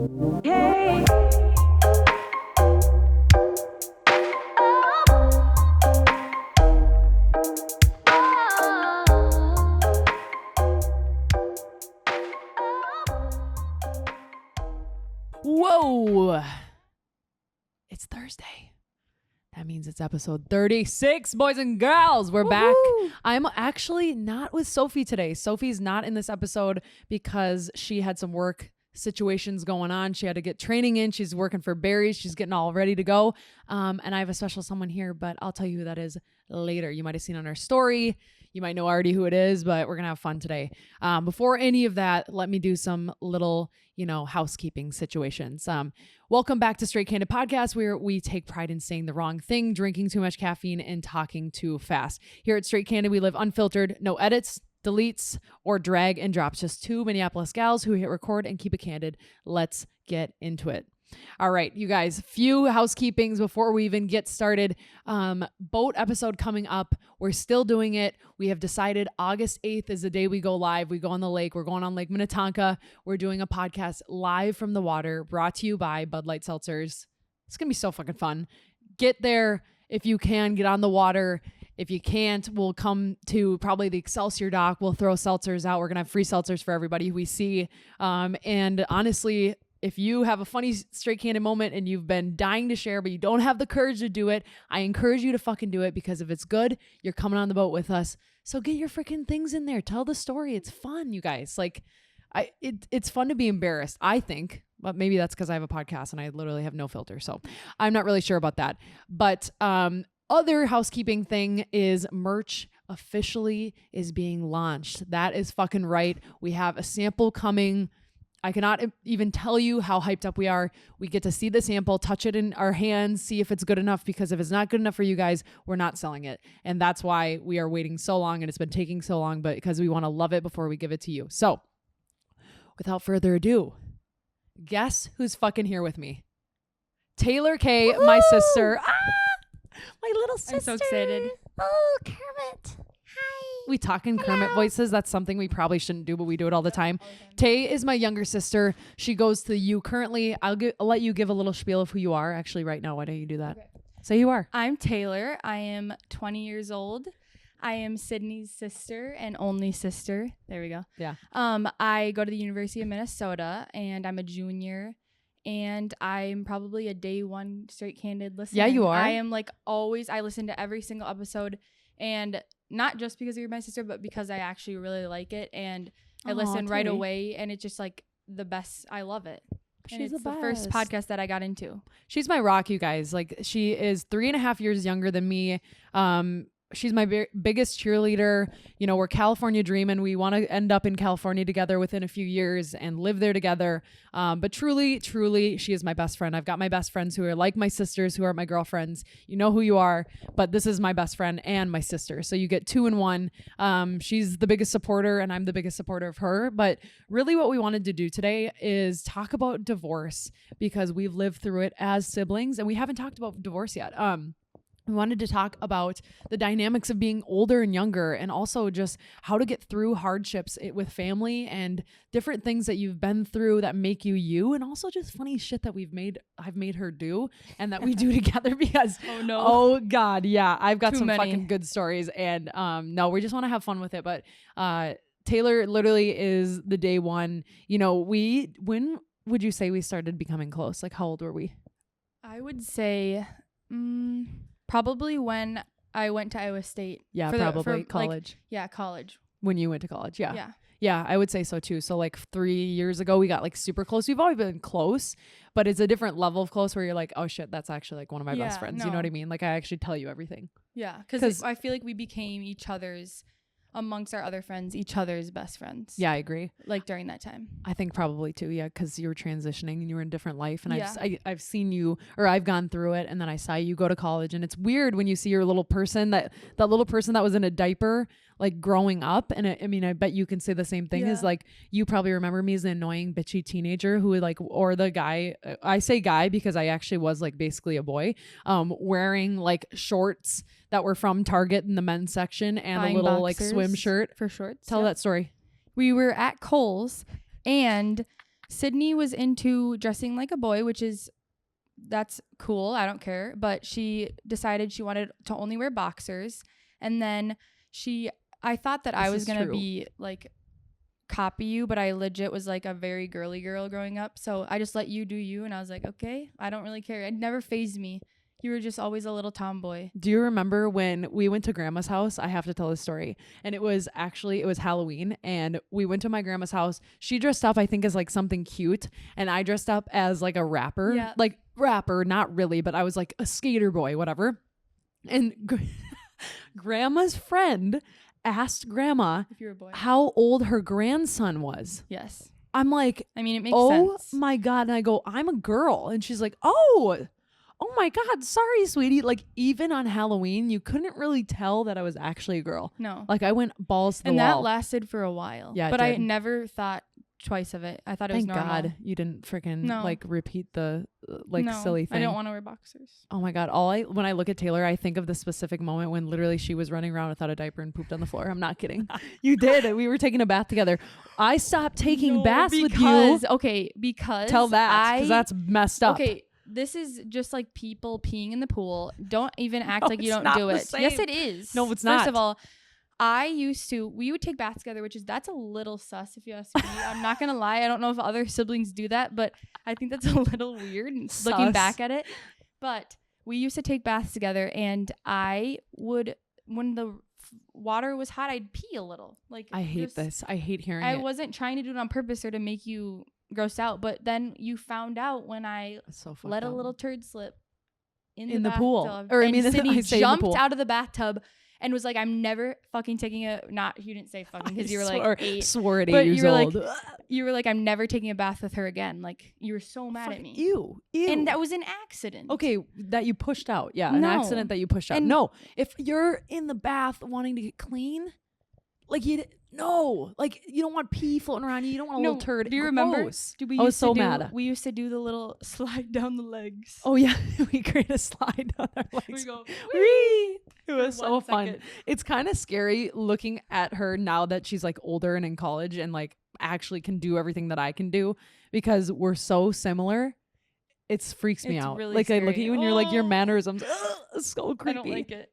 Hey. Whoa. It's Thursday. That means it's episode 36, boys and girls. We're back. I'm actually not with Sophie today. Sophie's not in this episode because she had some work situations going on. She had to get training in. She's working for Barry's. She's getting all ready to go. And I have a special someone here, but I'll tell you who that is later. You might have seen on our story. You might know already who it is, but we're going to have fun today. Before any of that, let me do some little, housekeeping situations. Welcome back to Straight Candid Podcast, where we take pride in saying the wrong thing, drinking too much caffeine, and talking too fast. Here at Straight Candid, we live unfiltered, no edits, deletes, or drag and drops. Just two Minneapolis gals who hit record and keep it candid. Let's get into it. All right, you guys, few housekeepings before we even get started. Boat episode coming up. We're still doing it. We have decided August 8th is the day we go live. We go on the lake. We're going on Lake Minnetonka. We're doing a podcast live from the water, brought to you by Bud Light Seltzers. It's going to be so fucking fun. Get there if you can. Get on the water. If you can't, we'll come to probably the Excelsior dock. We'll throw seltzers out. We're going to have free seltzers for everybody who we see. And honestly, if you have a funny Straight Candid moment and you've been dying to share, but you don't have the courage to do it, I encourage you to fucking do it, because if it's good, you're coming on the boat with us. So get your freaking things in there. Tell the story. It's fun, you guys. It's fun to be embarrassed, I think. But maybe that's because I have a podcast and I literally have no filter. So I'm not really sure about that. But other housekeeping thing is merch officially is being launched. That is fucking right. We have a sample coming. I cannot even tell you how hyped up we are. We get to see the sample, touch it in our hands, see if it's good enough, because if it's not good enough for you guys, we're not selling it. And that's why we are waiting so long, and it's been taking so long, but because we want to love it before we give it to you. So without further ado, guess who's fucking here with me? Taylor Kaye, my sister. My little sister. I'm so excited. Oh, Kermit. Hi. We talk in Kermit voices. That's something we probably shouldn't do, but we do it all the time. Tay is my younger sister. She goes to U currently. I'll let you give a little spiel of who you are. Actually, right now, why don't you do that? Okay. Say who you are. I'm Taylor. I am 20 years old. I am Sydney's sister and only sister. There we go. Yeah. I go to the University of Minnesota, and I'm a junior. And I'm probably a day one Straight Candid listener. Yeah, you are. I am always. I listen to every single episode, and not just because you're my sister, but because I actually really like it, and I listen right away, and it's just the best. I love it. She's the first podcast that I got into. She's my rock, you guys. She is 3.5 years younger than me. She's my biggest cheerleader. We're California dreaming. We want to end up in California together within a few years and live there together. But truly, truly, she is my best friend. I've got my best friends who are like my sisters, who are my girlfriends. You know who you are, but this is my best friend and my sister. So you get 2 in 1. She's the biggest supporter and I'm the biggest supporter of her. But really what we wanted to do today is talk about divorce, because we've lived through it as siblings and we haven't talked about divorce yet. We wanted to talk about the dynamics of being older and younger, and also just how to get through hardships with family and different things that you've been through that make you you, and also just funny shit that I've made her do and that we do together, because oh God, yeah, I've got some fucking good stories, and no, we just want to have fun with it. But Taylor literally is the day one. When would you say we started becoming close? How old were we? I would say probably when I went to Iowa State. Yeah, probably college. College. When you went to college, yeah. Yeah. Yeah, I would say so too. So 3 years ago, we got super close. We've always been close, but it's a different level of close where you're oh shit, that's actually one of my best friends. No. You know what I mean? I actually tell you everything. Yeah, because I feel we became amongst our other friends, each other's best friends. Yeah, I agree. During that time. I think probably too, yeah, because you were transitioning and you were in a different life. And I've seen you, or I've gone through it, and then I saw you go to college. And it's weird when you see your little person, that little person that was in a diaper, growing up. And I bet you can say the same thing. Is you probably remember me as an annoying, bitchy teenager who would or the guy, I say guy because I actually was basically a boy, wearing shorts that were from Target in the men's section and buying a little swim shirt for shorts. Tell that story. We were at Kohl's, and Sydney was into dressing like a boy, that's cool. I don't care. But she decided she wanted to only wear boxers. And then I thought that I was going to be like copy you, but I legit was like a very girly girl growing up. So I just let you do you. And I was like, okay, I don't really care. It never fazed me. You were just always a little tomboy. Do you remember when we went to grandma's house? I have to tell this story. And it was Halloween, and we went to my grandma's house. She dressed up, I think, as like something cute. And I dressed up as like a rapper, like rapper, not really, but I was like a skater boy, whatever. And grandma's friend asked grandma if you're a boy, how old her grandson was. Yes. I'm like, I mean, it makes sense. Oh my God. And I go, I'm a girl. And she's like, oh my God, sorry, sweetie. Like, even on Halloween, you couldn't really tell that I was actually a girl. No. Like, I went balls to the wall. And that lasted for a while. Yeah, but I never thought twice of it. I thought it was normal. Thank God you didn't freaking like repeat the silly thing. I don't want to wear boxers. Oh my God. When I look at Taylor, I think of the specific moment when literally she was running around without a diaper and pooped on the floor. I'm not kidding. You did. We were taking a bath together. I stopped taking baths with you. Because tell that, because that's messed up. Okay. This is just like people peeing in the pool. Don't even act like you don't do it. Yes, it is. No, it's not. First of all, we would take baths together, that's a little sus if you ask me. I'm not going to lie. I don't know if other siblings do that, but I think that's a little weird looking back at it. But we used to take baths together, and I would, when the water was hot, I'd pee a little. Like, I hate this. I hate hearing it. I wasn't trying to do it on purpose or to make you grossed out, but then you found out when I let a little turd slip in the pool, Sydney jumped out of the bathtub and was like, I'm never fucking taking you didn't say fucking because you were like 8. Swore at 8 years old. You were like, I'm never taking a bath with her again. Like, you were so mad at me. Ew. And that was an accident. Okay, that you pushed out. Yeah, an accident that you pushed out. And no, if you're in the bath wanting to get clean, like you don't want pee floating around you. You don't want a little turd. Do you remember? I was so mad. We used to do the little slide down the legs. Oh yeah, we create a slide down our legs. We go, wee! It was so fun. It's kind of scary looking at her now that she's like older and in college and like actually can do everything that I can do because we're so similar. It freaks me out. Really like scary. I look at you and you're like your mannerisms. It's so creepy. I don't like it.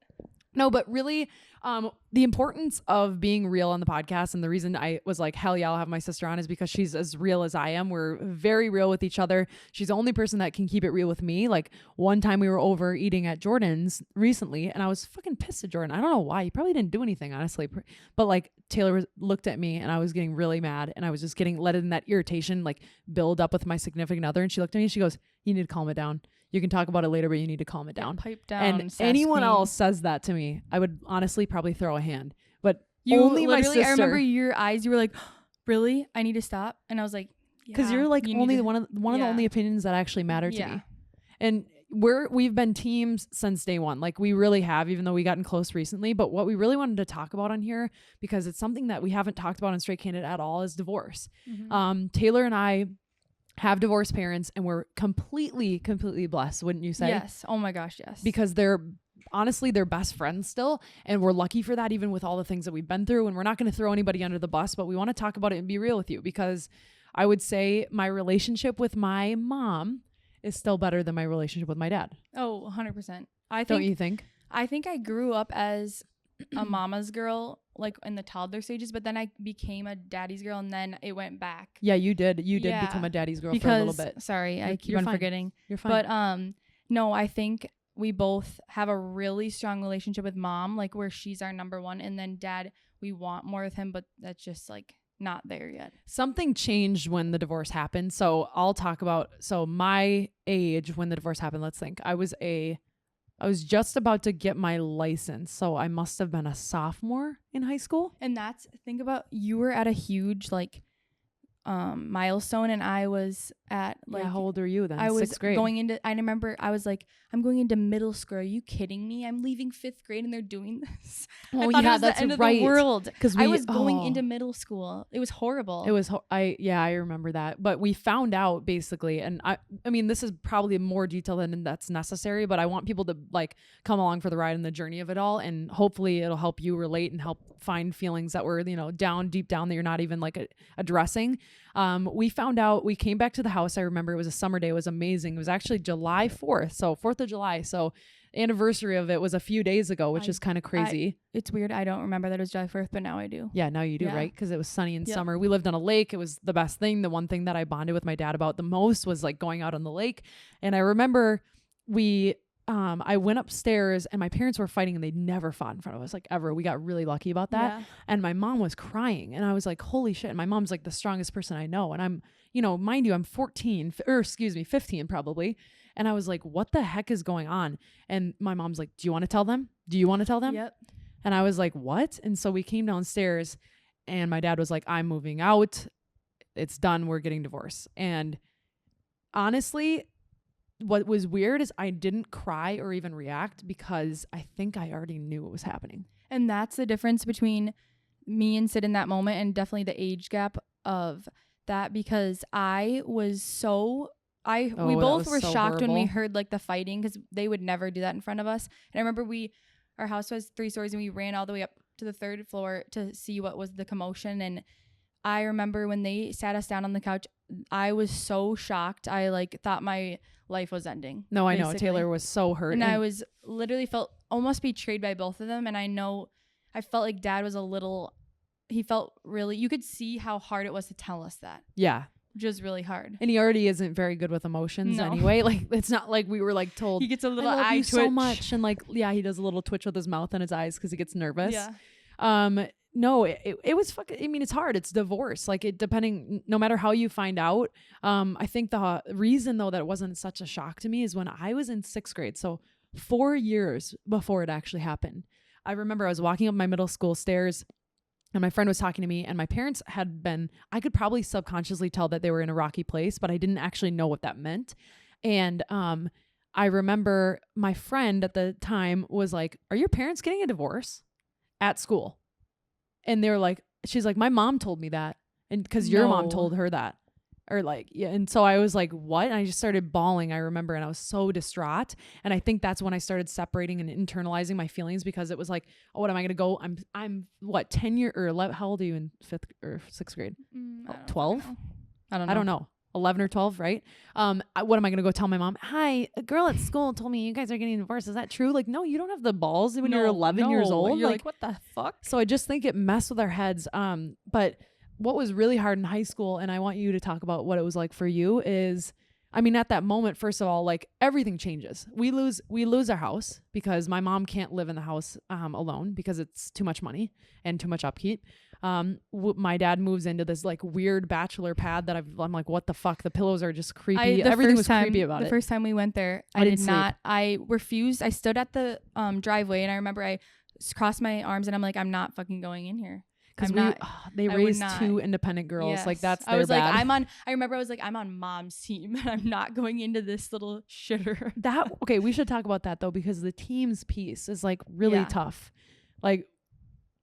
No, but really, the importance of being real on the podcast, and the reason I was like, hell yeah, I'll have my sister on, is because she's as real as I am. We're very real with each other. She's the only person that can keep it real with me. Like, one time we were over eating at Jordan's recently, and I was fucking pissed at Jordan. I don't know why. He probably didn't do anything, honestly. But like, Taylor looked at me, and I was getting really mad, and I was just getting let in that irritation, like, build up with my significant other. And she looked at me, and she goes, you need to calm it down. You can talk about it later, but you need to calm it down. Pipe down. And anyone else says that to me, I would honestly probably throw a hand. But you only my sister. I remember your eyes. You were like, "Really? I need to stop." And I was like, "Because you're like only one of the only opinions that actually matter to me." And we've been teams since day one. Like, we really have, even though we gotten close recently. But what we really wanted to talk about on here, because it's something that we haven't talked about in Straight Candid at all, is divorce. Mm-hmm. Taylor and I have divorced parents, and we're completely blessed, wouldn't you say? Yes. Oh my gosh, yes. Because they're best friends still, and we're lucky for that, even with all the things that we've been through. And we're not going to throw anybody under the bus, but we want to talk about it and be real with you, because I would say my relationship with my mom is still better than my relationship with my dad. Oh, 100%. Don't you think? I think I grew up as a mama's girl, like in the toddler stages, but then I became a daddy's girl, and then it went back. Yeah, you did become a daddy's girl for a little bit. Sorry, I keep on forgetting. You're fine. But no, I think we both have a really strong relationship with mom, like where she's our number one, and then dad, we want more with him, but that's just like not there yet. Something changed when the divorce happened. So I'll talk about, my age when the divorce happened. Let's think. I was just about to get my license, so I must have been a sophomore in high school. And think about, you were at a huge milestone, and I was at how old were you then? I was 6th grade. I remember I was like, I'm going into middle school. Are you kidding me? I'm leaving 5th grade and they're doing this. Oh, I thought it was that's the end of right. the world. Because I was going into middle school. It was horrible. It was. I remember that. But we found out basically, and I mean, this is probably more detail than that's necessary, but I want people to like come along for the ride and the journey of it all, and hopefully it'll help you relate and help find feelings that were deep down that you're not even like addressing. We found out, we came back to the house. I remember it was a summer day. It was amazing. It was actually July 4th. So 4th of July. So anniversary of it was a few days ago, which is kind of crazy. It's weird. I don't remember that it was July 4th, but now I do. Yeah, now you do, right? Because it was sunny in summer. We lived on a lake. It was the best thing. The one thing that I bonded with my dad about the most was like going out on the lake. And I remember I went upstairs and my parents were fighting and they never fought in front of us, like ever. We got really lucky about that. Yeah. And my mom was crying and I was like, holy shit. And my mom's like the strongest person I know. And I'm, you know, mind you, I'm 15 probably. And I was like, what the heck is going on? And my mom's like, do you want to tell them? Do you want to tell them? Yep. And I was like, what? And so we came downstairs and my dad was like, I'm moving out. It's done. We're getting divorced. And honestly, what was weird is I didn't cry or even react because I think I already knew what was happening. And that's the difference between me and Sid in that moment, and definitely the age gap of that, because I was so... we both were so shocked horrible. when we heard like the fighting, because they would never do that in front of us. And I remember our house was 3 stories and we ran all the way up to the 3rd floor to see what was the commotion. And I remember when they sat us down on the couch, I was so shocked. I like thought my life was ending. No, I know. basically. Taylor was so hurt. And I was literally felt almost betrayed by both of them. And I felt like Dad was he felt really, you could see how hard it was to tell us that. Yeah. Which was really hard. And he already isn't very good with emotions anyway. Like, it's not like we were like told, He gets a little I love eye you twitch. so much. And like, yeah, he does a little twitch with his mouth and his eyes because he gets nervous. Yeah. No, it was fucking, I mean, it's hard. It's divorce. Like no matter how you find out. I think the reason though that it wasn't such a shock to me is when I was in 6th grade. So 4 years before it actually happened. I remember I was walking up my middle school stairs and my friend was talking to me and my parents I could probably subconsciously tell that they were in a rocky place, but I didn't actually know what that meant. And, I remember my friend at the time was like, are your parents getting a divorce at school? And they were like, she's like, my mom told me that. And because your mom told her that. Or like, yeah. And so I was like, what? And I just started bawling, I remember. And I was so distraught. And I think that's when I started separating and internalizing my feelings, because it was like, oh, what am I going to go? I'm what, 10 year or 11? How old are you in 5th or 6th grade? 12? I don't know. 11 or 12, right? What am I going to go tell my mom? Hi, a girl at school told me you guys are getting divorced. Is that true? Like, no, you don't have the balls when you're 11 years old. You're like, what the fuck? So I just think it messed with our heads. But what was really hard in high school, and I want you to talk about what it was like for you, is, I mean, at that moment, first of all, like everything changes. We lose our house because my mom can't live in the house alone because it's too much money and too much upkeep. My dad moves into this like weird bachelor pad that I'm like, what the fuck? The pillows are just creepy. Everything was creepy about it. The first time we went there, I refused. I stood at the driveway and I remember I crossed my arms and I'm like, I'm not fucking going in here. Because they raised 2 independent girls. Yes. Like that's I was bad. like, I remember I was like, I'm on mom's team and I'm not going into this little shitter. Okay, we should talk about that though, because the team's piece is like really tough. Like,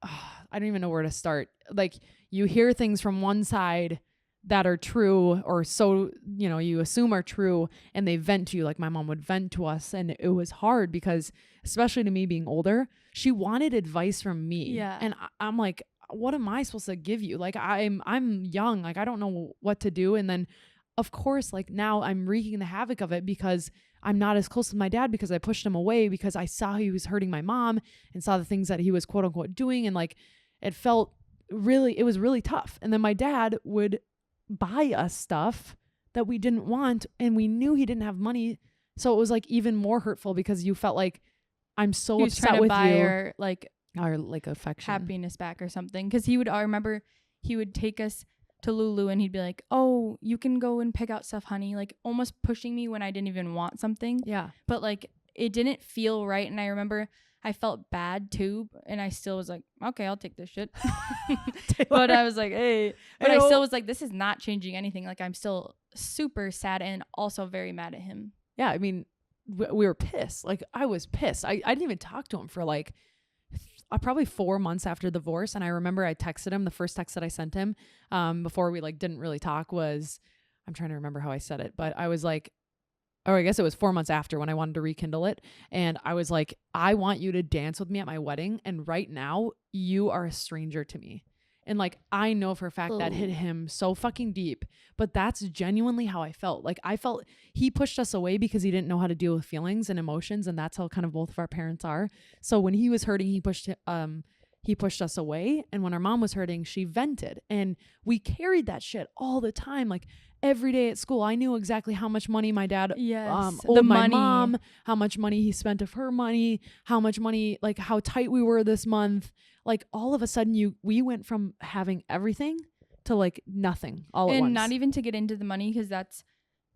I don't even know where to start. Like, you hear things from one side that are true, or so, you know, you assume are true, and they vent to you. Like my mom would vent to us, and it was hard because, especially to me being older, she wanted advice from me. Yeah. And I'm like, what am I supposed to give you? Like I'm young, like I don't know what to do. And then of course, like now I'm wreaking the havoc of it because I'm not as close to my dad, because I pushed him away because I saw he was hurting my mom and saw the things that he was quote unquote doing. And like, it was really tough. And then my dad would buy us stuff that we didn't want, and we knew he didn't have money. So it was like even more hurtful because you felt like, I'm so upset with you. Our like affection, happiness back or something. Because I remember he would take us to Lulu and he'd be like, oh, you can go and pick out stuff, honey, like almost pushing me when I didn't even want something. Yeah. But like it didn't feel right. And I remember I felt bad too, and I still was like, okay, I'll take this shit. But I was like, hey, but I still was like, this is not changing anything. Like I'm still super sad and also very mad at him. Yeah, I mean, we were pissed. Like I was pissed. I didn't even talk to him for like probably 4 months after the divorce. And I remember I texted him. The first text that I sent him before we like didn't really talk was, I'm trying to remember how I said it, but I was like, I guess it was 4 months after when I wanted to rekindle it. And I was like, I want you to dance with me at my wedding. And right now you are a stranger to me. And like, I know for a fact that hit him so fucking deep, but that's genuinely how I felt. Like I felt he pushed us away because he didn't know how to deal with feelings and emotions. And that's how kind of both of our parents are. So when he was hurting, he pushed us away. And when our mom was hurting, she vented, and we carried that shit all the time. Like every day at school, I knew exactly how much money my dad owed my mom, how much money he spent of her money, how much money, like how tight we were this month. Like all of a sudden we went from having everything to like nothing all at once. And not even to get into the money, because that's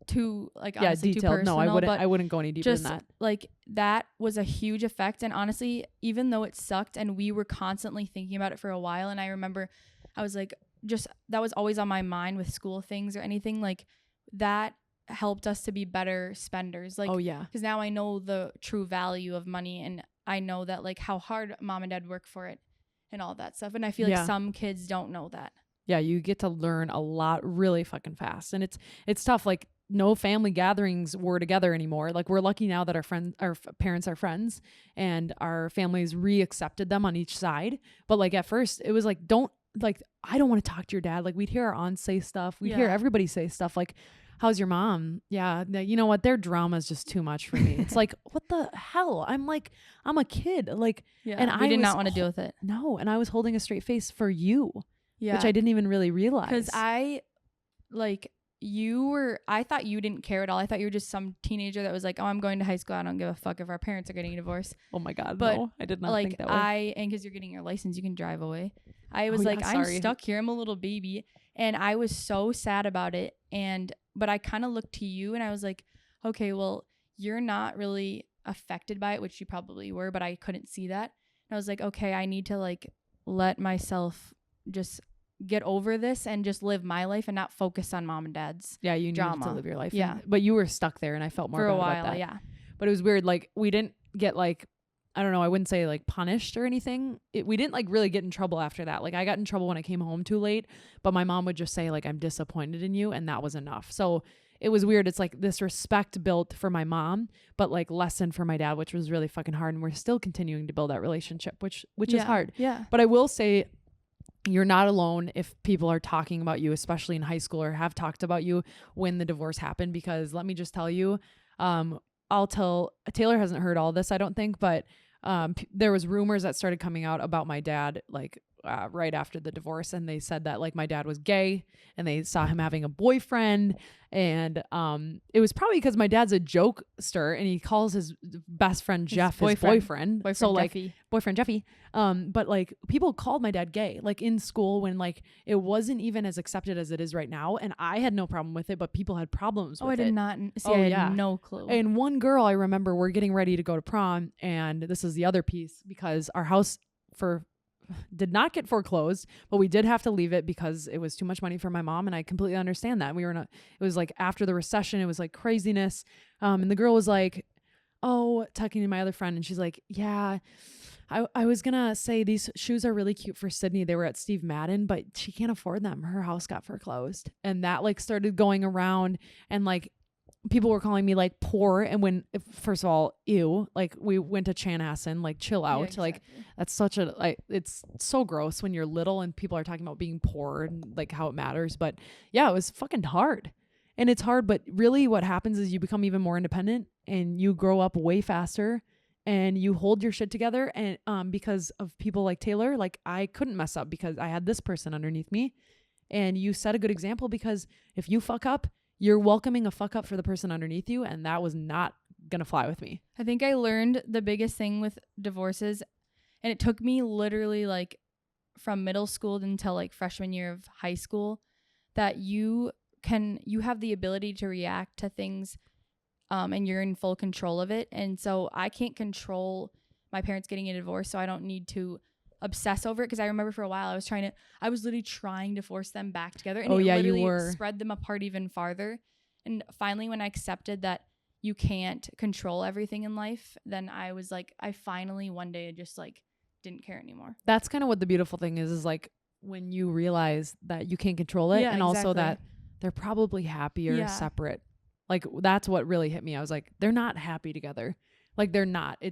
too like honestly detailed. Too personal. No, I wouldn't go any deeper than that. Like that was a huge effect. And honestly, even though it sucked and we were constantly thinking about it for a while, and I remember I was like, just that was always on my mind with school things or anything, like that helped us to be better spenders. Like, because now I know the true value of money, and I know that like how hard mom and dad work for it and all that stuff. And I feel like some kids don't know that. Yeah, you get to learn a lot really fucking fast. And it's tough. Like no family gatherings were together anymore. Like we're lucky now that our parents are friends and our families re-accepted them on each side. But like at first it was like, I don't want to talk to your dad. Like we'd hear our aunts say stuff. We'd hear everybody say stuff like, how's your mom? Yeah. You know what? Their drama is just too much for me. It's like, what the hell? I'm a kid. Like, and I did not want to deal with it. No. And I was holding a straight face for you, which I didn't even really realize. Because I thought you didn't care at all. I thought you were just some teenager that was like, oh, I'm going to high school. I don't give a fuck if our parents are getting a divorce. Oh my God. But no, I did not think that way. And because you're getting your license, you can drive away. I was I'm stuck here. I'm a little baby. And I was so sad about it. But I kind of looked to you and I was like, okay, well, you're not really affected by it, which you probably were, but I couldn't see that. And I was like, okay, I need to like let myself just get over this and just live my life and not focus on mom and dad's you drama. needed to live your life. Yeah. But you were stuck there and I felt more for a bad while. about that. Yeah. But it was weird. Like we didn't get like, I don't know, I wouldn't say like punished or anything. We didn't like really get in trouble after that. Like I got in trouble when I came home too late, but my mom would just say like, I'm disappointed in you. And that was enough. So it was weird. It's like this respect built for my mom, but like lessened for my dad, which was really fucking hard. And we're still continuing to build that relationship, which is hard. Yeah. But I will say you're not alone if people are talking about you, especially in high school, or have talked about you when the divorce happened, because let me just tell you, Taylor hasn't heard all this, I don't think, but there was rumors that started coming out about my dad, like right after the divorce, and they said that like my dad was gay and they saw him having a boyfriend, and it was probably because my dad's a jokester and he calls his best friend Jeff his boyfriend. So like boyfriend Jeffy. But like people called my dad gay like in school when like it wasn't even as accepted as it is right now, and I had no problem with it, but people had problems with it. I did not see. I had no clue. And one girl, I remember, we're getting ready to go to prom, and this is the other piece, because our house did not get foreclosed, but we did have to leave it because it was too much money for my mom, and I completely understand that. It was like after the recession, it was like craziness, and the girl was like, talking to my other friend, and she's like, yeah, I was gonna say these shoes are really cute for Sydney. They were at Steve Madden, but she can't afford them. Her house got foreclosed. And that like started going around, and like people were calling me like poor. And first of all, ew, like we went to Chanhassen, like chill out. Yeah, exactly. Like that's such it's so gross when you're little and people are talking about being poor and like how it matters. But yeah, it was fucking hard. And it's hard, but really what happens is you become even more independent and you grow up way faster and you hold your shit together. And because of people like Taylor, like I couldn't mess up because I had this person underneath me. And you set a good example, because if you fuck up, you're welcoming a fuck up for the person underneath you. And that was not going to fly with me. I think I learned the biggest thing with divorces, and it took me literally like from middle school until like freshman year of high school, that you have the ability to react to things, and you're in full control of it. And so I can't control my parents getting a divorce, so I don't need to obsess over it. Because I remember for a while I was literally trying to force them back together, and literally spread them apart even farther. And finally, when I accepted that you can't control everything in life, then I was like, I finally one day just like didn't care anymore. That's kind of what the beautiful thing is like when you realize that you can't control it, and also that they're probably happier separate. Like that's what really hit me. I was like, they're not happy together. Like they're not.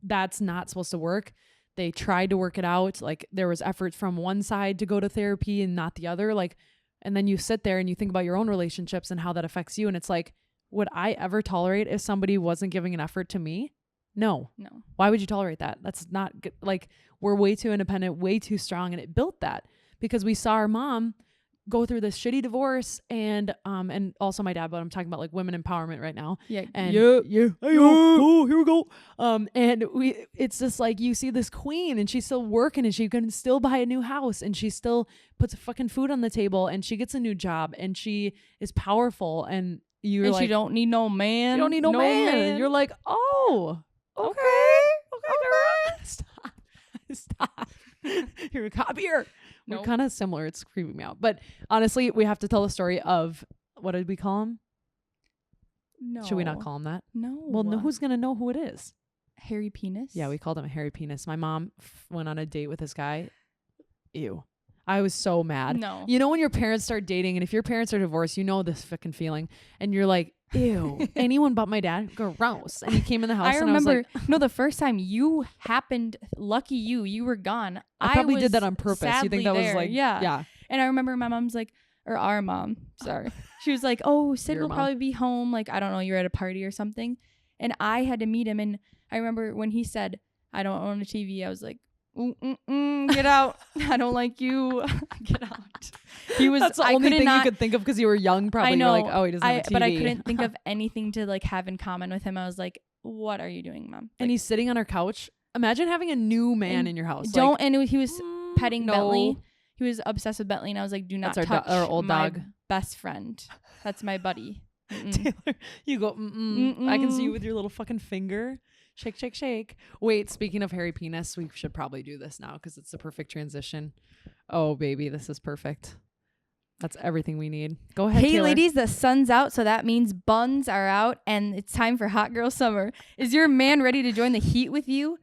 That's not supposed to work. they tried to work it out. Like there was effort from one side to go to therapy and not the other. Like, and then you sit there and you think about your own relationships and how that affects you. And it's like, would I ever tolerate if somebody wasn't giving an effort to me? No. Why would you tolerate that? That's not good. Like, we're way too independent, way too strong. And it built that because we saw our mom go through this shitty divorce and also my dad, but I'm talking about like women empowerment right now. Yeah. And here we go. And it's just like, you see this queen and she's still working and she can still buy a new house and she still puts fucking food on the table and she gets a new job and she is powerful and you're like, she don't need no man. You don't need no man. And you're like, oh, okay. Stop. You're a copier. Nope. We're kind of similar. It's creeping me out. But honestly, we have to tell the story of, what did we call him? No. Should we not call him that? No. Well, no, who's going to know who it is? Hairy penis? Yeah, we called him a hairy penis. My mom went on a date with this guy. Ew. I was so mad. No. You know when your parents start dating and if your parents are divorced, you know this fucking feeling. And you're like, ew. Anyone but my dad? Gross. And he came in the house I and remember, I was like, no, the first time you happened, lucky you were gone. I probably did that on purpose. You think that was like, yeah. And I remember my mom's like, or our mom, sorry. She was like, oh, Sid Your will mom. probably be home. Like, I don't know, you're at a party or something. And I had to meet him. And I remember when he said, I don't own a TV, I was like, get out. I don't like you. Get out. He was, that's the only thing you could think of because you were young. Probably I know. You're like, oh, he doesn't have a TV. But I couldn't think of anything to like have in common with him. I was like, what are you doing, Mom? And he's sitting on our couch. Imagine having a new man in your house. He was petting no. Bentley. He was obsessed with Bentley, and I was like, do not touch our old my dog. best friend. That's my buddy. Taylor, you go, I can see you with your little fucking finger. Shake, shake, shake. Wait, speaking of hairy penis, we should probably do this now because it's the perfect transition. Oh, baby, this is perfect. That's everything we need. Go ahead, Hey, Taylor. ladies, the sun's out, so that means buns are out, and it's time for Hot Girl Summer. Is your man ready to join the heat with you?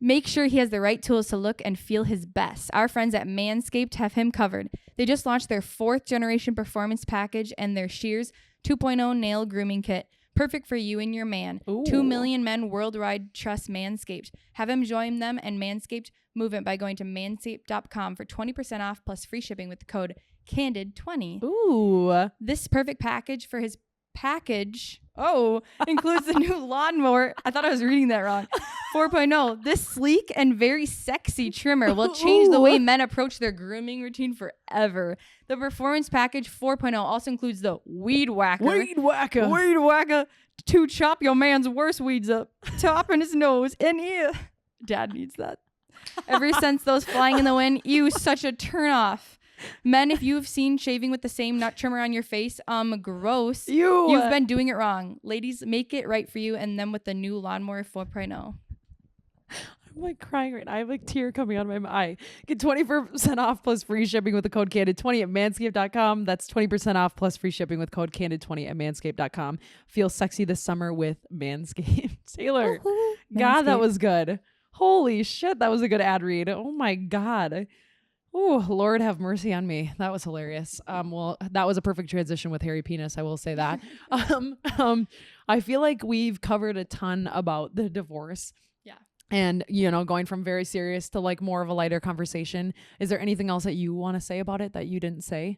Make sure he has the right tools to look and feel his best. Our friends at Manscaped have him covered. They just launched their 4th generation performance package and their Shears 2.0 nail grooming kit. Perfect for you and your man. Ooh. 2 million men worldwide trust Manscaped. Have him join them and Manscaped movement by going to manscaped.com for 20% off plus free shipping with the code CANDID20. Ooh. This perfect package for his package includes the new lawnmower. I thought I was reading that wrong. 4.0. This sleek and very sexy trimmer will change the way men approach their grooming routine forever. The performance package 4.0 also includes the weed whacker. Weed whacker. Weed whacker to chop your man's worst weeds up. Top in his nose and ear. Dad needs that. Ever since those flying in the wind, such a turn off. Men, if you've seen shaving with the same nut trimmer on your face, gross. You've been doing it wrong. Ladies, make it right for you and then with the new lawnmower 4.0. I'm like crying right now. I have like tear coming out of my eye. Get 20% off plus free shipping with the code CANDID20 at manscaped.com. That's 20% off plus free shipping with code CANDID20 at manscaped.com. Feel sexy this summer with Manscaped. Taylor, God, that was good. Holy shit, that was a good ad read. Oh my God. Oh, Lord have mercy on me. That was hilarious. Well, that was a perfect transition with hairy penis. I will say that. I feel like we've covered a ton about the divorce. Yeah. And, going from very serious to like more of a lighter conversation. Is there anything else that you want to say about it that you didn't say?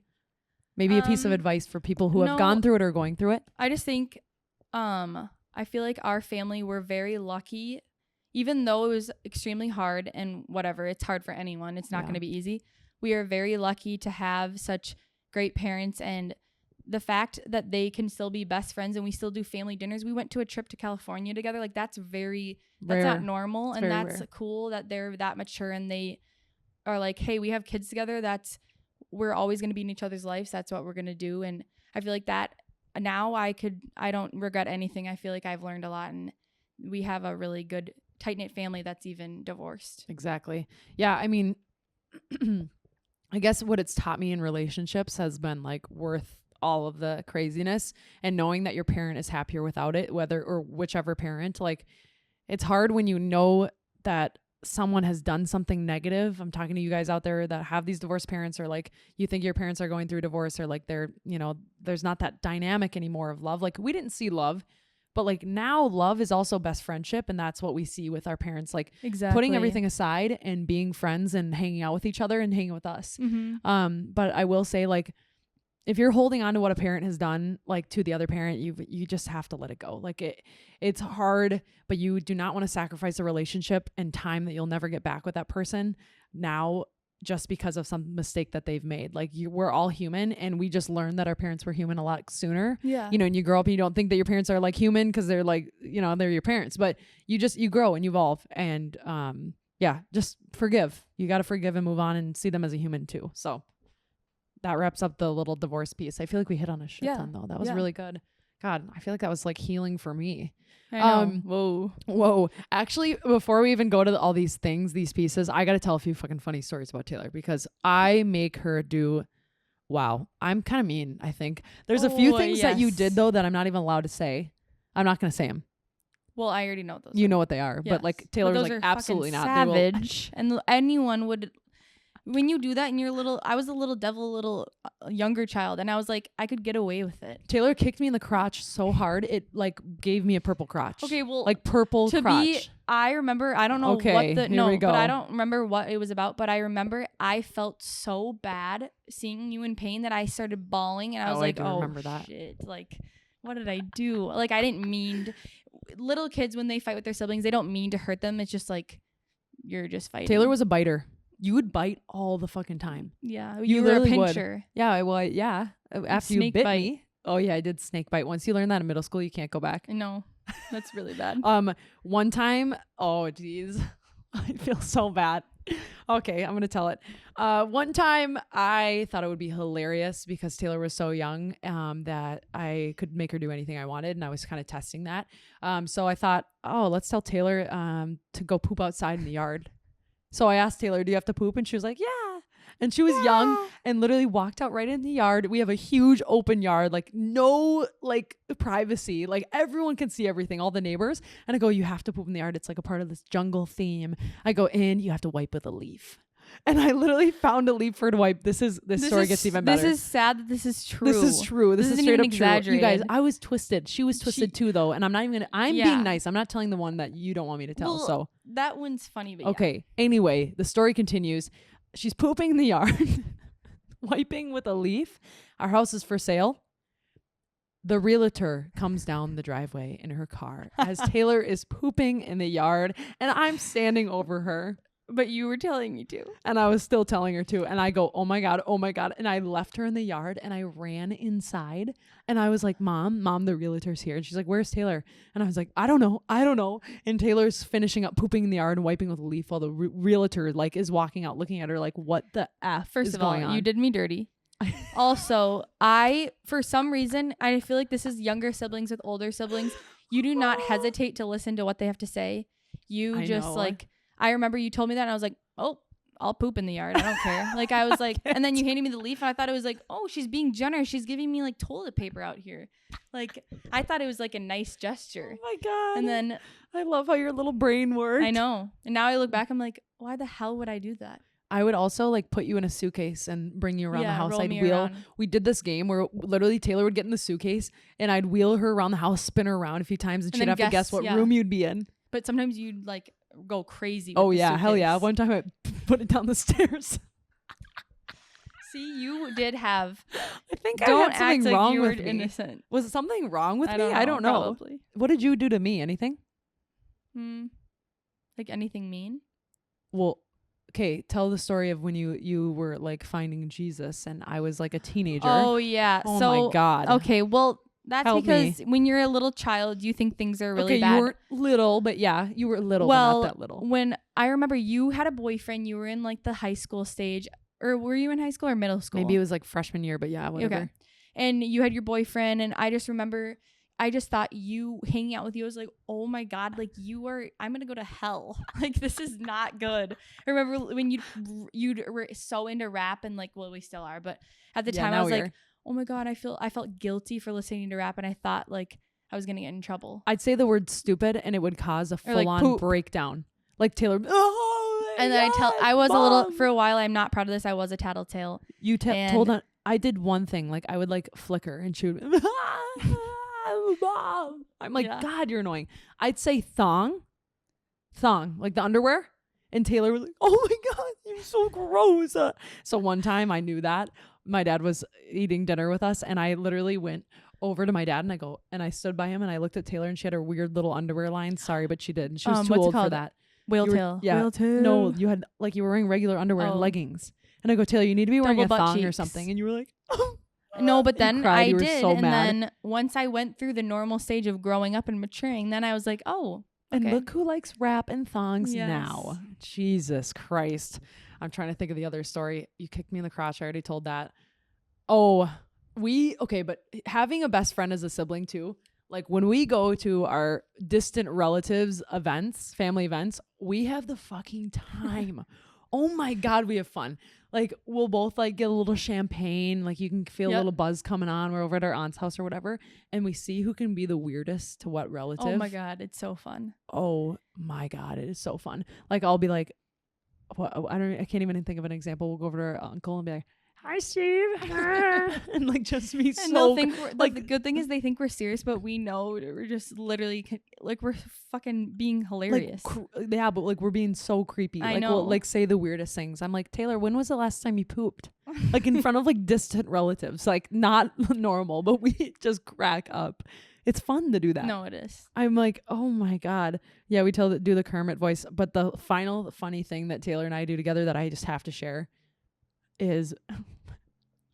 Maybe a piece of advice for people who have gone through it or going through it? I just think, I feel like our family, we're very lucky. Even though it was extremely hard and whatever, it's hard for anyone. It's not going to be easy. We are very lucky to have such great parents, and the fact that they can still be best friends and we still do family dinners. We went to a trip to California together. Like that's rare. Not normal. And that's rare. Cool that they're that mature and they are like, hey, we have kids together. We're always going to be in each other's lives. That's what we're going to do. And I feel like that now I don't regret anything. I feel like I've learned a lot and we have a really good tight-knit family that's even divorced. Exactly. Yeah. I mean, I guess what it's taught me in relationships has been like worth all of the craziness and knowing that your parent is happier without it, whichever parent. Like it's hard when you know that someone has done something negative. I'm talking to you guys out there that have these divorced parents, or like you think your parents are going through divorce, or like they're, there's not that dynamic anymore of love. Like we didn't see love But like now love is also best friendship. And that's what we see with our parents, like Exactly. putting everything aside and being friends and hanging out with each other and hanging with us. But I will say, like, if you're holding on to what a parent has done, like to the other parent, you just have to let it go. Like it's hard, but you do not want to sacrifice a relationship and time that you'll never get back with that person now, just because of some mistake that they've made. Like we're all human, and we just learned that our parents were human a lot sooner. Yeah. You know, and you grow up and you don't think that your parents are like human because they're like, you know, they're your parents, but you grow and you evolve, and just forgive. You got to forgive and move on and see them as a human too. So that wraps up the little divorce piece. I feel like we hit on a shit ton though. That was really good. God, I feel like that was like healing for me. I know. Whoa. Actually, before we even go to all these things, these pieces, I got to tell a few fucking funny stories about Taylor, because I make her do, wow, I'm kind of mean, I think. There's a few things that you did though that I'm not even allowed to say. I'm not going to say them. Well, I already know those. You know what they are, but like Taylor was like, absolutely not. Savage. And anyone would, when you do that and you're I was a little devil, little younger child, and I was like, I could get away with it. Taylor kicked me in the crotch so hard it like gave me a purple crotch. Okay, well, like purple crotch. I remember, I don't know okay, what but I don't remember what it was about, but I remember I felt so bad seeing you in pain that I started bawling, and I was like, remember that. Shit, like, what did I do? Like, I didn't mean little kids, when they fight with their siblings, they don't mean to hurt them. It's just like, you're just fighting. Taylor was a biter. You would bite all the fucking time. Yeah. You were a pincher. Would. Yeah, well, yeah. After you bit me. Oh yeah, I did snake bite. Once you learn that in middle school, you can't go back. No, that's really bad. One time, oh geez, I feel so bad. Okay, I'm gonna tell it. One time I thought it would be hilarious because Taylor was so young that I could make her do anything I wanted, and I was kind of testing that. So I thought, oh, let's tell Taylor to go poop outside in the yard. So I asked Taylor, do you have to poop? And she was like, yeah. And she was young and literally walked out right in the yard. We have a huge open yard, like no like privacy. Like everyone can see everything, all the neighbors. And I go, you have to poop in the yard. It's like a part of this jungle theme. I go in, you have to wipe with a leaf. And I literally found a leaf for her to wipe. This story gets even better. This is sad that this is true. This is true. This is straight up true. You guys, I was twisted. She was twisted too though. And I'm not even gonna, I'm being nice. I'm not telling the one that you don't want me to tell. So that one's funny, but okay. Anyway, the story continues. She's pooping in the yard, wiping with a leaf. Our house is for sale. The realtor comes down the driveway in her car as Taylor is pooping in the yard, and I'm standing over her. But you were telling me to. And I was still telling her to. And I go, oh my God. And I left her in the yard and I ran inside. And I was like, Mom, the realtor's here. And she's like, where's Taylor? And I was like, I don't know. And Taylor's finishing up pooping in the yard and wiping with a leaf while the realtor like is walking out looking at her like, what the F is going on? You did me dirty. Also, for some reason, I feel like this is younger siblings with older siblings. You do not hesitate to listen to what they have to say. You just like... I remember you told me that and I was like, oh, I'll poop in the yard. I don't care. Like I was like, and then you handed me the leaf and I thought it was like, oh, she's being generous. She's giving me like toilet paper out here. Like I thought it was like a nice gesture. Oh my God. And then I love how your little brain works. I know. And now I look back, I'm like, why the hell would I do that? I would also like put you in a suitcase and bring you around the house. I'd wheel. Around. We did this game where literally Taylor would get in the suitcase and I'd wheel her around the house, spin her around a few times, and she'd have to guess what room you'd be in. But sometimes you'd like go crazy. Oh yeah, hell yeah! One time I put it down the stairs. See, you did have. I think I had something wrong with me. Innocent. Was something wrong with me? I don't know. Probably. What did you do to me? Anything? Like anything mean? Well, okay. Tell the story of when you were like finding Jesus and I was like a teenager. Oh yeah. Oh my God. Okay. Well. That's because when you're a little child, you think things are really bad. You weren't little, but yeah, you were little, but not that little. When I remember you had a boyfriend, you were in like the high school stage, or were you in high school or middle school? Maybe it was like freshman year, but yeah, whatever. Okay. And you had your boyfriend, and I just remember, I just thought you hanging out with you, I was like, oh my God, like I'm gonna go to hell. Like this is not good. I remember when you were so into rap and like, well, we still are, but at the time I was like, oh my God, I felt guilty for listening to rap, and I thought like I was gonna get in trouble. I'd say the word stupid and it would cause a full-on breakdown. Like Taylor, and then I was Mom. A little, for a while, I'm not proud of this, I was a tattletale. You told on, I did one thing, like I would like flicker and she would Mom. I'm like, Yeah. God, you're annoying. I'd say thong, like the underwear. And Taylor was like, oh my God, you're so gross. So one time I knew that my dad was eating dinner with us, and I literally went over to my dad and I stood by him and I looked at Taylor, and she had her weird little underwear line. Sorry, but she did. She was too what's it old for called? that. Whale You were- tail. yeah. Whale tail. No, you had like you were wearing regular underwear and Oh. leggings. And I go, Taylor, you need to be wearing Double a butt thong or cheeks. something. And you were like, oh. No, but You then cried. I You were did. so And mad. then once I went through the normal stage of growing up and maturing, then I was like, oh, And okay. look who likes wrap and thongs Yes. now. Jesus Christ. I'm trying to think of the other story. You kicked me in the crotch. I already told that. Oh, but having a best friend as a sibling too, like when we go to our distant relatives events, family events, we have the fucking time. Oh my God, we have fun. Like we'll both like get a little champagne, like you can feel a Yep. little buzz coming on. We're over at our aunt's house or whatever, and we see who can be the weirdest to what relative. Oh my God, it's so fun. Oh my God, it is so fun. Like I'll be like, I can't even think of an example. We'll go over to our uncle and be like, hi Steve. And like just be And so they'll think we're, like- the good thing is they think we're serious, but we know that we're just literally like we're fucking being hilarious. yeah, but like we're being so creepy. I Like know. we'll like say the weirdest things. I'm like, Taylor, when was the last time you pooped? Like in front of like distant relatives, like not normal, but we just crack up. It's fun to do that. No, it is. I'm like, oh my God. Yeah, we do the Kermit voice. But the final funny thing that Taylor and I do together that I just have to share is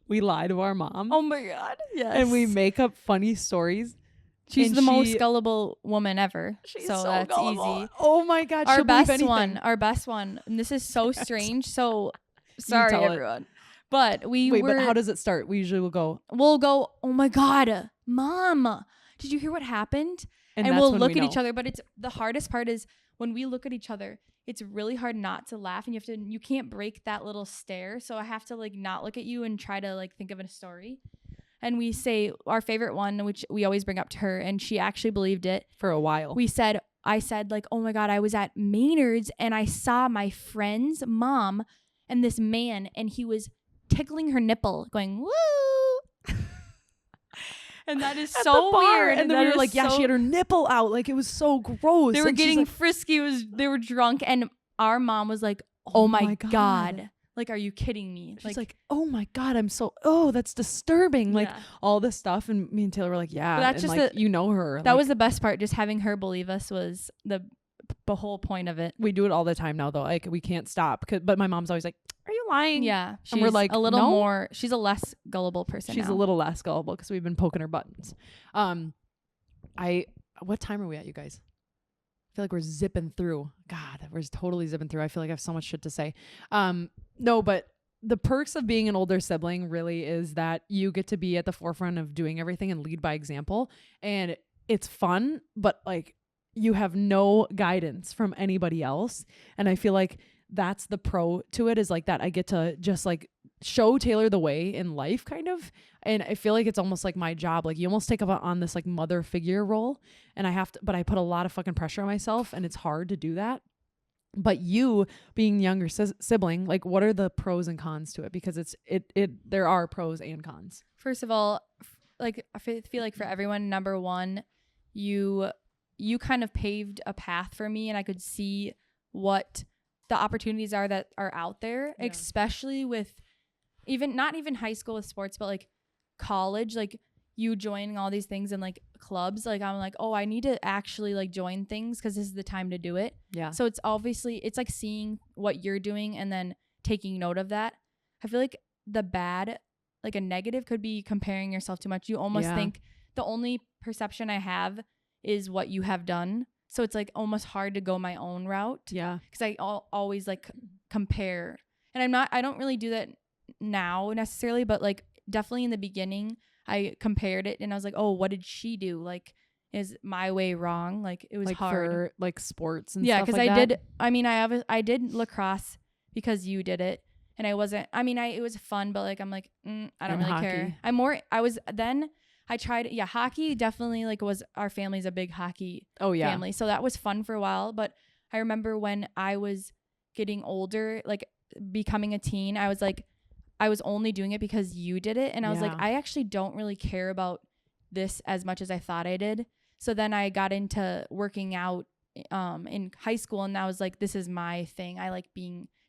we lie to our mom. Oh my God. Yes. And we make up funny stories. She's and the most gullible woman ever. She's so that's gullible. easy. Oh my God. Our she'll believe best anything. our best one. And this is so Yes. strange. So sorry, tell it. everyone. But Wait, but how does it start? We usually will go, we'll go, oh my God, Mom, did you hear what happened? And that's we'll when look we at each know. other. But it's the hardest part is when we look at each other, it's really hard not to laugh, and you can't break that little stare. So I have to like not look at you and try to like think of a story. And we say our favorite one, which we always bring up to her, and she actually believed it. for a while. I said like, oh my God, I was at Maynard's and I saw my friend's mom and this man, and he was tickling her nipple going, woo. And that is At so the bar. weird. And then That we were is like, yeah, so- she had her nipple out. Like it was so gross. They were And she's getting like, frisky. They were drunk, and our mom was like, "Oh my my God. God. Like, are you kidding me?" she's like, oh my God, that's disturbing. Like yeah. all this stuff. And me and Taylor were like, yeah. But that's and just like, the- you know her. that like, was the best part. Just having her believe us was the whole point of it. we do it all the time now though. Like we can't stop. But my mom's always like, are you lying? Yeah, And we're she's like, a little no. more. She's a less gullible person. She's now. a little less gullible because we've been poking her buttons. What time are we at, you guys? I feel like we're zipping through. God, we're totally zipping through. I feel like I have so much shit to say. No, but the perks of being an older sibling really is that you get to be at the forefront of doing everything and lead by example. And it's fun, but like you have no guidance from anybody else. And I feel like that's the pro to it, is like that I get to just like show Taylor the way in life kind of. And I feel like it's almost like my job. Like you almost take up on this like mother figure role, and but I put a lot of fucking pressure on myself, and it's hard to do that. But you being the younger sibling, like what are the pros and cons to it? Because there are pros and cons. First of all, like I feel like for everyone, number one, you kind of paved a path for me, and I could see what the opportunities are that are out there, Yeah. especially with not even high school with sports, but like college, like you joining all these things and like clubs. Like I'm like, oh, I need to actually like join things because this is the time to do it. Yeah. So it's like seeing what you're doing and then taking note of that. I feel like the bad, like a negative, could be comparing yourself too much. You almost Yeah. think the only perception I have is what you have done. So it's like almost hard to go my own route. Yeah. Because I always like compare. And I don't really do that now necessarily, but like definitely in the beginning, I compared it and I was like, oh, what did she do? Like, is my way wrong? Like it was like hard. for like sports and Yeah, stuff because like I that. did. I mean, I did lacrosse because you did it, and I wasn't. I mean, it was fun, but like I'm like, I don't And really hockey. care. I tried. Yeah, hockey definitely like was our family's a big hockey Oh yeah. family, so that was fun for a while. But I remember when I was getting older, like becoming a teen, I was only doing it because you did it, and I was like, Yeah. I actually don't really care about this as much as I thought I did. So then I got into working out in high school, and I was like, this is my thing. I like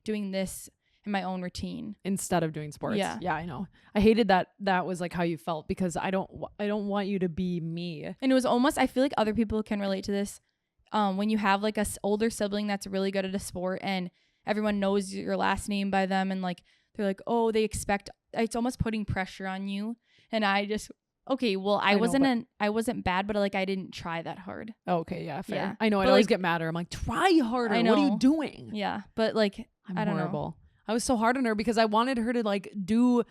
doing this in my own routine instead of doing sports. Yeah. I know. I hated that was like how you felt, because I don't want you to be me. And it was almost, I feel like other people can relate to this. When you have like a older sibling that's really good at a sport and everyone knows your last name by them, and like they're like, oh, they expect, it's almost putting pressure on you. And I just, okay, well, I wasn't bad, but like I didn't try that hard. Okay, yeah, fair. Yeah. I know. I'd But, always like, get madder. I'm like, try harder. I What are know. you doing? Yeah, but like I'm I don't horrible. know. I was so hard on her because I wanted her to like do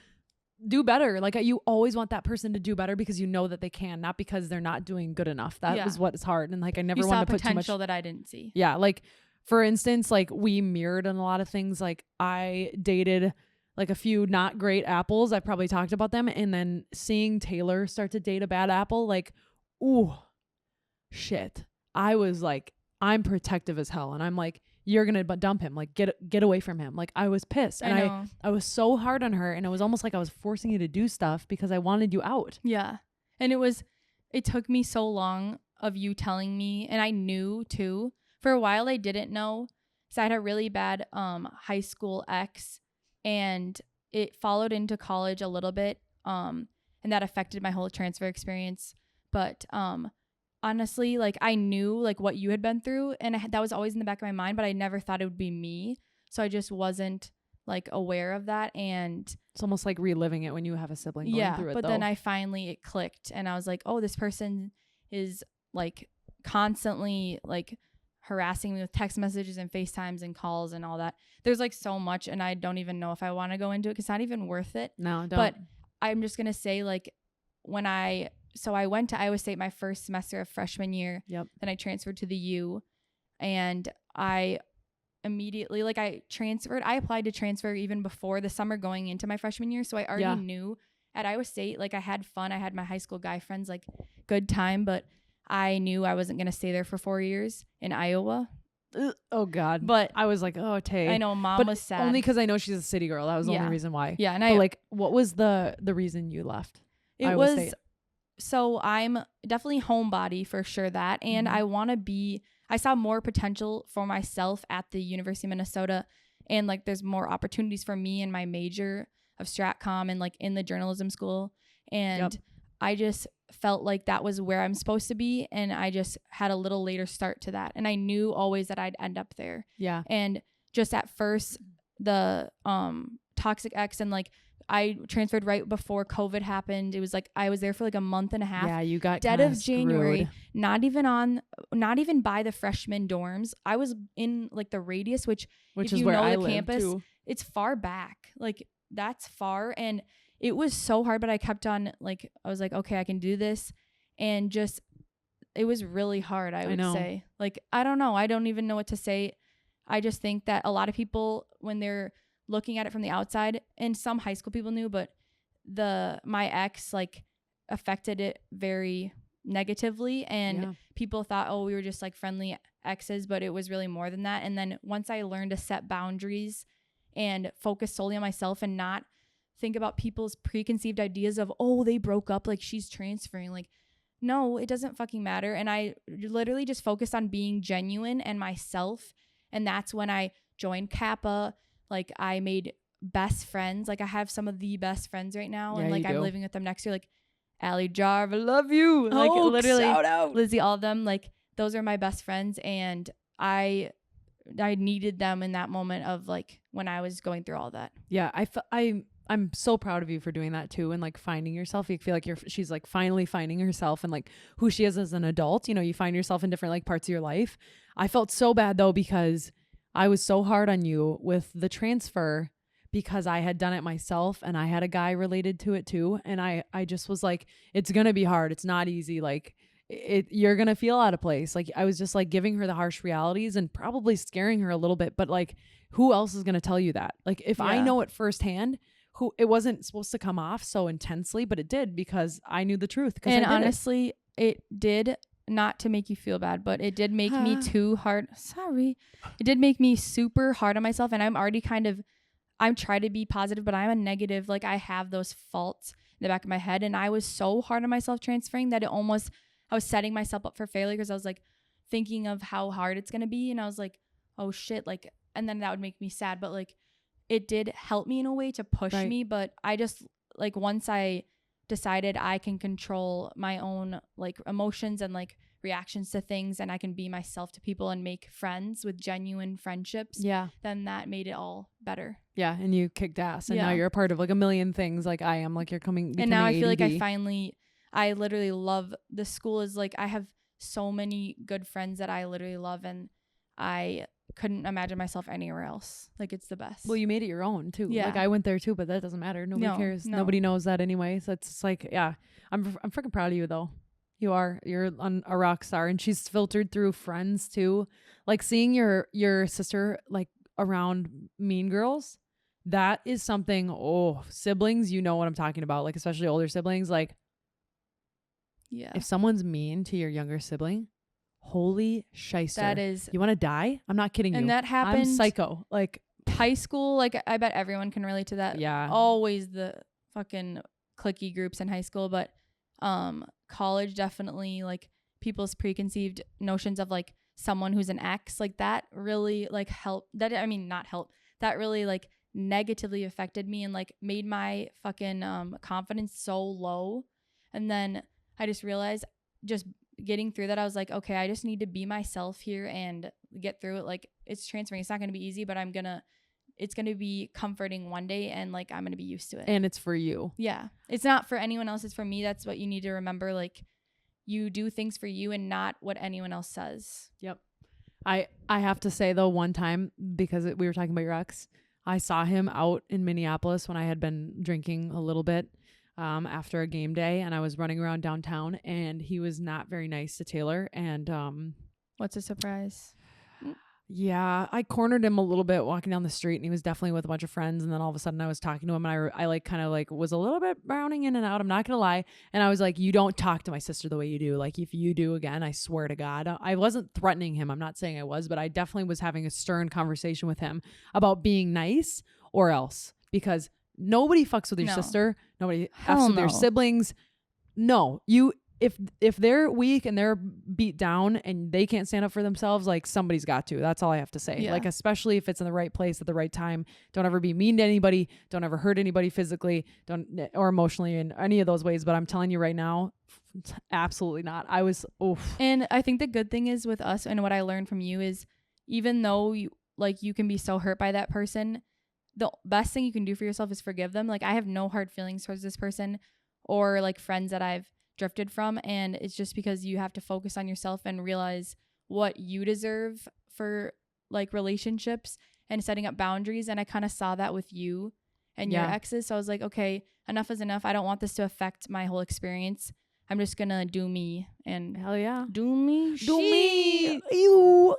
better. Like you always want that person to do better because you know that they can, not because they're not doing good enough. That was what is hard. And like I never You saw wanted to put too much potential that I didn't see. Yeah, like for instance, like we mirrored on a lot of things. Like I dated like a few not great apples. I probably talked about them. And then seeing Taylor start to date a bad apple, like, ooh, shit. I was like, I'm protective as hell. And I'm like, you're going to dump him. Like, get away from him. Like, I was pissed. And I was so hard on her. And it was almost like I was forcing you to do stuff because I wanted you out. Yeah. And it took me so long of you telling me. And I knew too. For a while, I didn't know. So I had a really bad high school ex. And it followed into college a little bit. And that affected my whole transfer experience. But honestly, like I knew like what you had been through, and that was always in the back of my mind, but I never thought it would be me. So I just wasn't like aware of that. And it's almost like reliving it when you have a sibling going through it. But then it clicked, and I was like, oh, this person is like constantly like harassing me with text messages and FaceTimes and calls and all that. There's like so much, and I don't even know if I want to go into it because it's not even worth it. No, don't. But I'm just gonna say, like, I went to Iowa State my first semester of freshman year. Yep. Then I transferred to the U, and I immediately, like, I applied to transfer even before the summer going into my freshman year. So I already knew at Iowa State, like, I had fun. I had my high school guy friends, like, good time, but I knew I wasn't going to stay there for 4 years in Iowa. Oh God. But I was like, oh, Tay. I know mom was sad. Only because I know she's a city girl. That was the only reason why. Yeah. And but like, what was the reason you left? Iowa State? So I'm definitely homebody for sure that. And I saw more potential for myself at the University of Minnesota. And like, there's more opportunities for me in my major of StratCom and like in the journalism school. And I just felt like that was where I'm supposed to be. And I just had a little later start to that. And I knew always that I'd end up there. Yeah. And just at first, the toxic ex, and like, I transferred right before COVID happened. It was like I was there for like a month and a half. Yeah, you got dead of January. Screwed. Not even by the freshman dorms. I was in like the radius, which is if you where know I the live campus, too. It's far back. Like that's far, and it was so hard. But I kept on like I was like, okay, I can do this, and just it was really hard. I would say, like, I don't know. I don't even know what to say. I just think that a lot of people, when they're looking at it from the outside, and some high school people knew, but my ex like affected it very negatively, and people thought, oh, we were just like friendly exes, but it was really more than that. And then once I learned to set boundaries and focus solely on myself and not think about people's preconceived ideas of, oh, they broke up, like she's transferring, like, no, it doesn't fucking matter. And I literally just focused on being genuine and myself. And that's when I joined Kappa. Like I made best friends. Like I have some of the best friends right now. And like I'm living with them next year. Like Allie Jarv, I love you. Like literally shout out. Lizzie, all of them. Like those are my best friends. And I needed them in that moment of like when I was going through all that. Yeah. I'm so proud of you for doing that too. And like finding yourself. You feel like she's like finally finding herself and like who she is as an adult. You know, you find yourself in different like parts of your life. I felt so bad though, because I was so hard on you with the transfer because I had done it myself and I had a guy related to it too. And I just was like, it's going to be hard. It's not easy. Like you're going to feel out of place. Like I was just like giving her the harsh realities and probably scaring her a little bit, but like who else is going to tell you that? Like if I know it firsthand, it wasn't supposed to come off so intensely, but it did because I knew the truth. And honestly, it did. Not to make you feel bad, but it did make me too hard. Sorry. It did make me super hard on myself. And I'm already I'm trying to be positive, but I'm a negative. Like I have those faults. the back of my head. And I was so hard on myself transferring that I was setting myself up for failure because I was like thinking of how hard it's going to be. And I was like, oh shit. Like, and then that would make me sad. But like, it did help me in a way to push me. But I just like, once I decided I can control my own like emotions and like reactions to things, and I can be myself to people and make friends with genuine friendships, then that made it all better. And you kicked ass, and now you're a part of like a million things like I am, like you're becoming and now I feel ADD. like I literally love the school. Is like I have so many good friends that I literally love, and I couldn't imagine myself anywhere else. Like it's the best. Well, you made it your own too. Like I went there too, but that doesn't matter. Nobody cares. Nobody knows that anyway. So it's like, I'm freaking proud of you though. You're a rock star, and she's filtered through friends too. Like seeing your sister like around mean girls, that is something. Oh, siblings, you know what I'm talking about. Like especially older siblings. Like, if someone's mean to your younger sibling, holy shyster. That is. You want to die? I'm not kidding you. And that happened. I'm psycho. Like high school. Like I bet everyone can relate to that. Yeah. Always the fucking cliquey groups in high school, but college definitely, like people's preconceived notions of like someone who's an ex, like that really like that really like negatively affected me and like made my fucking confidence so low. And then I just realized, just getting through that, I was like, okay, I just need to be myself here and get through it. Like it's transferring. It's not going to be easy, but it's going to be comforting one day, and like I'm going to be used to it. And it's for you. Yeah. It's not for anyone else. It's for me. That's what you need to remember. Like you do things for you and not what anyone else says. Yep. I have to say though, one time, because we were talking about your ex, I saw him out in Minneapolis when I had been drinking a little bit after a game day, and I was running around downtown, and he was not very nice to Taylor. And what's a surprise? Yeah, I cornered him a little bit walking down the street, and he was definitely with a bunch of friends. And then all of a sudden I was talking to him, and I like kind of like was a little bit browning in and out. I'm not going to lie. And I was like, you don't talk to my sister the way you do. Like if you do again, I swear to God. I wasn't threatening him. I'm not saying I was, but I definitely was having a stern conversation with him about being nice or else, because nobody fucks with your sister. Nobody fucks with your siblings. No, if they're weak and they're beat down and they can't stand up for themselves, like somebody's got to. That's all I have to say. Yeah. Like especially if it's in the right place at the right time. Don't ever be mean to anybody. Don't ever hurt anybody physically, or emotionally in any of those ways. But I'm telling you right now, absolutely not. And I think the good thing is with us, and what I learned from you is, even though you can be so hurt by that person, the best thing you can do for yourself is forgive them. Like I have no hard feelings towards this person or like friends that I've drifted from, and it's just because you have to focus on yourself and realize what you deserve for like relationships and setting up boundaries. And I kind of saw that with you and your exes, so I was like, okay, enough is enough. I don't want this to affect my whole experience. I'm just gonna do me. And hell yeah, do me ew.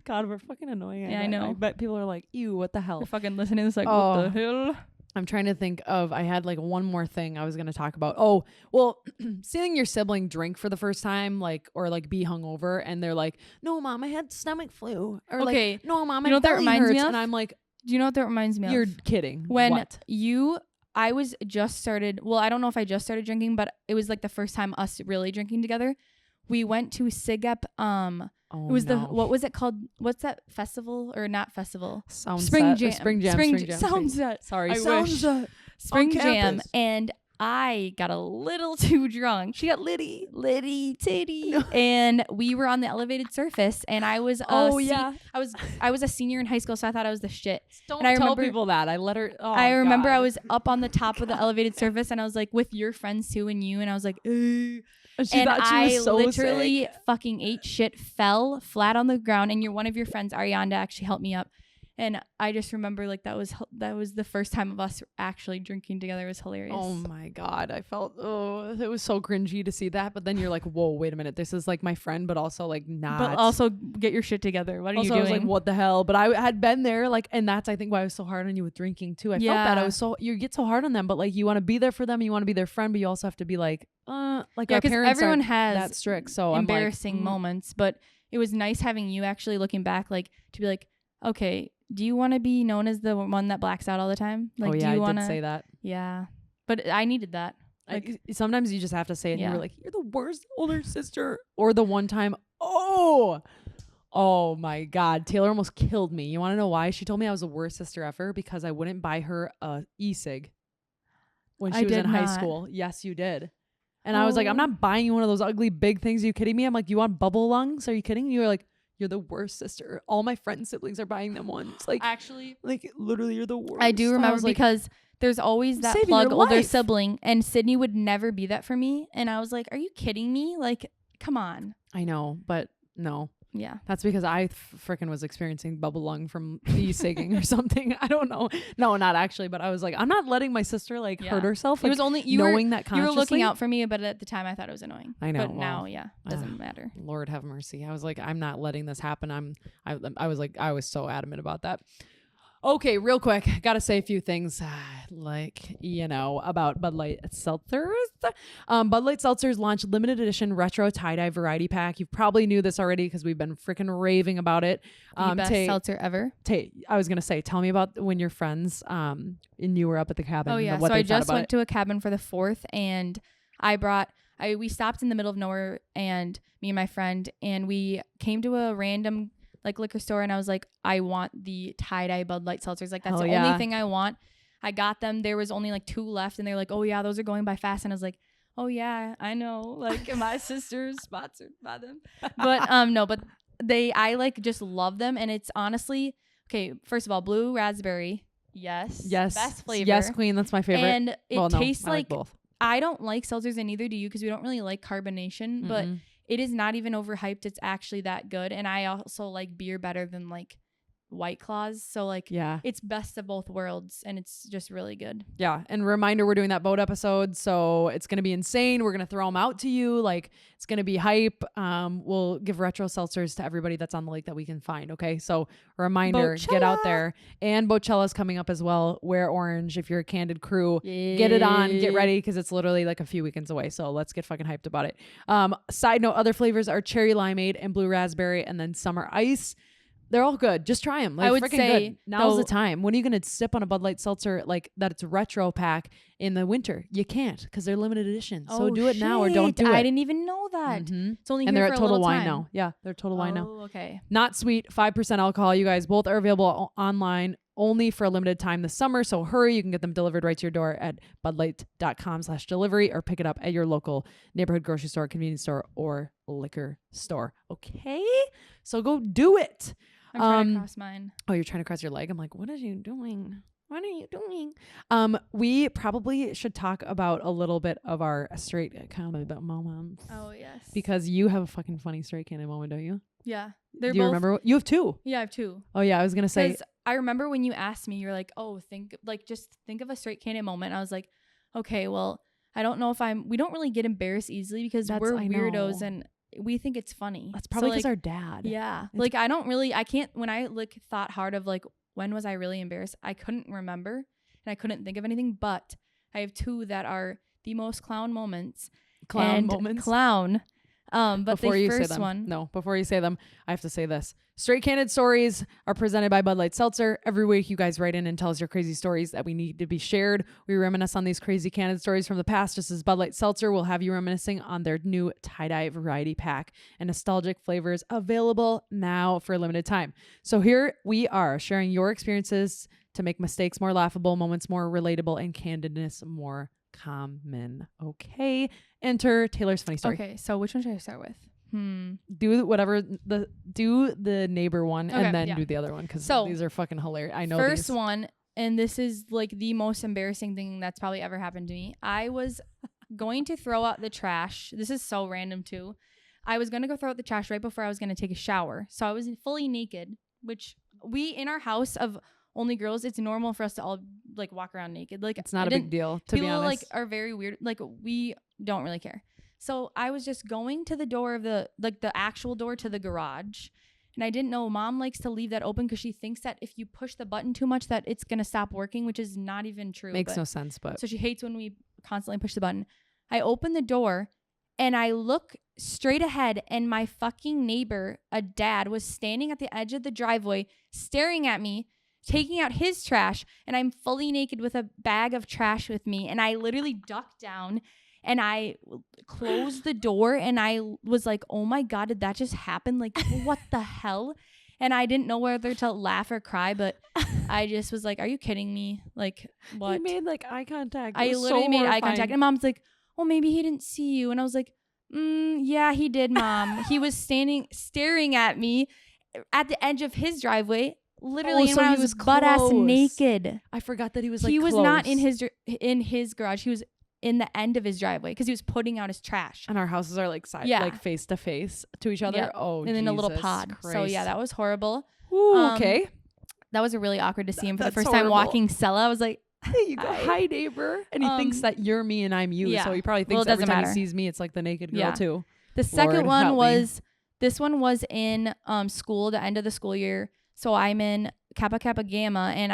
God, we're fucking annoying. I know. I bet people are like, ew, what the hell? They're fucking listening to this like, what the hell? I'm trying to think of, I had like one more thing I was going to talk about. Oh, well, seeing your sibling drink for the first time, like, or like be hungover, and they're like, no, Mom, I had stomach flu. Or okay. Like, no, Mom, my belly that reminds hurts. Me of? And I'm like, do you know what that reminds me of? You're kidding. When what? I was just started, well, I don't know if I just started drinking, but it was like the first time us really drinking together. We went to SIGEP, it was what was it called? What's that festival or not festival? Spring Jam. Spring Jam. Soundset. Sorry. Soundset. Spring Jam. And I got a little too drunk. She got litty titty. And we were on the elevated surface, and I was I was a senior in high school, so I thought I was the shit. Don't tell people that. I let her. Oh, I remember I was up on the top of the elevated surface, and I was like with your friends too, and you, and I was like, ugh. And I literally fucking ate shit, fell flat on the ground, and one of your friends, Arianda, actually helped me up. And I just remember like that was the first time of us actually drinking together. It was hilarious. Oh my God. I felt, it was so cringy to see that. But then you're like, whoa, wait a minute. This is like my friend, but also like not. But also get your shit together. What are you doing? I was like, what the hell? But I had been there, like, and that's I think why I was so hard on you with drinking too. I felt that I was you get so hard on them, but like you want to be there for them, you want to be their friend, but you also have to be like our parents everyone has that strict. So embarrassing moments, but it was nice having you actually looking back, like to be like, okay, do you want to be known as the one that blacks out all the time? Like, oh yeah, do you I wanna, did say that. Yeah. But I needed that. Sometimes you just have to say it. And Yeah. you're like, you're the worst older sister. Or the one time, oh my God, Taylor almost killed me. You want to know why? She told me I was the worst sister ever because I wouldn't buy her a e-cig when she was in high school. Yes, you did. And I was like, I'm not buying you one of those ugly big things. Are you kidding me? I'm like, you want bubble lungs? Are you kidding? You were like, you're the worst sister. All my friends' siblings are buying them ones. Like, Actually, like literally, you're the worst. I do remember because there's always that plug older life. sibling, and Sydney would never be that for me. And I was like, are you kidding me? Like, come on. I know, but no. Yeah. That's because I freaking was experiencing bubble lung from e-cigging or something. I don't know. No, not actually. But I was like, I'm not letting my sister hurt herself. Like, it was only knowing that consciously. You were looking out for me, but at the time I thought it was annoying. I know. But now, doesn't matter. Lord have mercy. I was like, I'm not letting this happen. I was so adamant about that. Okay, real quick, gotta say a few things, about Bud Light Seltzers. Bud Light Seltzers launched limited edition retro tie-dye variety pack. You probably knew this already because we've been freaking raving about it. The best seltzer ever. I was gonna say, tell me about when your friends and you were up at the cabin. Oh yeah, so I just went to a cabin for the 4th, and we stopped in the middle of nowhere, and me and my friend, and we came to a random liquor store, and I was like, I want the tie-dye Bud Light seltzers. Like, that's the only thing I want. I got them. There was only 2 left, and they were like, oh yeah, those are going by fast. And I was like, oh yeah, I know. Like, my sister's sponsored by them. But no, but I just love them, and it's honestly, okay, first of all, blue raspberry. Yes. Best flavor. Yes, queen. That's my favorite. And it tastes I like both. I don't like seltzers, and neither do you, because we don't really like carbonation, but it is not even overhyped. It's actually that good. And I also like beer better than White Claws. So it's best of both worlds, and it's just really good. Yeah. And reminder, we're doing that boat episode, so it's going to be insane. We're going to throw them out to you. It's going to be hype. We'll give retro seltzers to everybody that's on the lake that we can find. Okay. So reminder, get out there. And Bocella's coming up as well. Wear orange. If you're a Candid crew, get it on, get ready, because it's literally a few weekends away. So let's get fucking hyped about it. Side note, other flavors are cherry limeade and blue raspberry, and then summer ice. They're all good. Just try them. I would say good. Now's the time. When are you going to sip on a Bud Light seltzer that it's retro pack in the winter? You can't, because they're limited edition. So do it now or don't do it. I didn't even know that. It's only and here they're for at a Total little Wine time. now. Yeah, they're Total Wine now. Okay. Not sweet, 5% alcohol. You guys, both are available online only for a limited time this summer. So hurry. You can get them delivered right to your door at budlight.com/delivery, or pick it up at your local neighborhood grocery store, convenience store, or liquor store. Okay? So go do it. I'm trying to cross mine. Oh, you're trying to cross your leg? I'm like, what are you doing? What are you doing? We probably should talk about a little bit of our straight canon moments. Oh, yes. Because you have a fucking funny straight canon moment, don't you? Yeah. Do you remember? You have 2. Yeah, I have 2. Oh, yeah. I was going to say. I remember when you asked me, you're like, oh, just think of a straight canon moment. I was like, okay, well, I don't know if we don't really get embarrassed easily because we're weirdos and we think it's funny. That's probably because our dad. Yeah. I can't, when I thought hard of when was I really embarrassed? I couldn't remember, and I couldn't think of anything, but I have 2 that are the most clown moments. But before the first say them, one. No, before you say them, I have to say this. Straight Candid Stories are presented by Bud Light Seltzer. Every week you guys write in and tell us your crazy stories that we need to be shared. We reminisce on these crazy Candid stories from the past, just as Bud Light Seltzer will have you reminiscing on their new tie-dye variety pack and nostalgic flavors available now for a limited time. So here we are sharing your experiences to make mistakes more laughable, moments more relatable, and candidness more common. Okay. Enter Taylor's funny story. Okay, so which one should I start with? Do the neighbor one, and then do the other one, because these are fucking hilarious. I know first one, and this is the most embarrassing thing that's probably ever happened to me. I was going to throw out the trash. This is so random too. I was going to go throw out the trash right before I was going to take a shower. So I was fully naked, which in our house of only girls, it's normal for us to all walk around naked. It's not a big deal, to be honest. People are very weird. We don't really care. So I was just going to the door of the actual door to the garage, and I didn't know Mom likes to leave that open because she thinks that if you push the button too much that it's gonna stop working, which is not even true. Makes no sense, but so she hates when we constantly push the button. I open the door and I look straight ahead, and my fucking neighbor, a dad, was standing at the edge of the driveway staring at me. taking out his trash, and I'm fully naked with a bag of trash with me, and I literally ducked down and I closed the door, and I was like, oh my God, did that just happen? Like, what the hell? And I didn't know whether to laugh or cry, but I just was like, are you kidding me? Like, what? You made like eye contact. I literally made eye contact, and Mom's like, oh, maybe he didn't see you. And I was like, yeah, he did, Mom. He was staring at me at the edge of his driveway, literally, and so when I he was was butt ass close. naked. I forgot that he was like he was close. not in his garage. He was in the end of his driveway because he was putting out his trash. And our houses are like like face to face to each other. Yeah. Oh, and in a little Jesus pod. Christ. So yeah, that was horrible. Ooh, okay. That was really awkward to see him for the That's first time horrible. walking Sella. I was like, You go, hi neighbor. And he thinks that you're me and I'm you. yeah. So he probably thinks Well, it every doesn't time matter. he sees me, it's like the naked girl Yeah. too. the second Lord, one help me. was, this one was in school, the end of the school year. So I'm in Kappa Kappa Gamma, and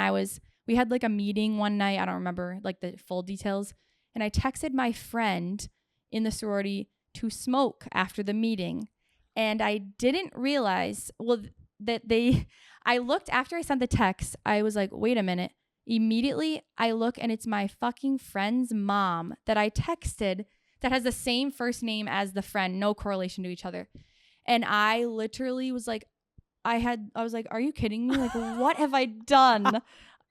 we had like a meeting one night. I don't remember like the full details. And I texted my friend in the sorority to smoke after the meeting. And I didn't realize, I looked after I sent the text. I was like, wait a minute. Immediately I look, and it's my fucking friend's mom that I texted that has the same first name as the friend, no correlation to each other. And I literally was like, I was like, are you kidding me? Like, what have I done?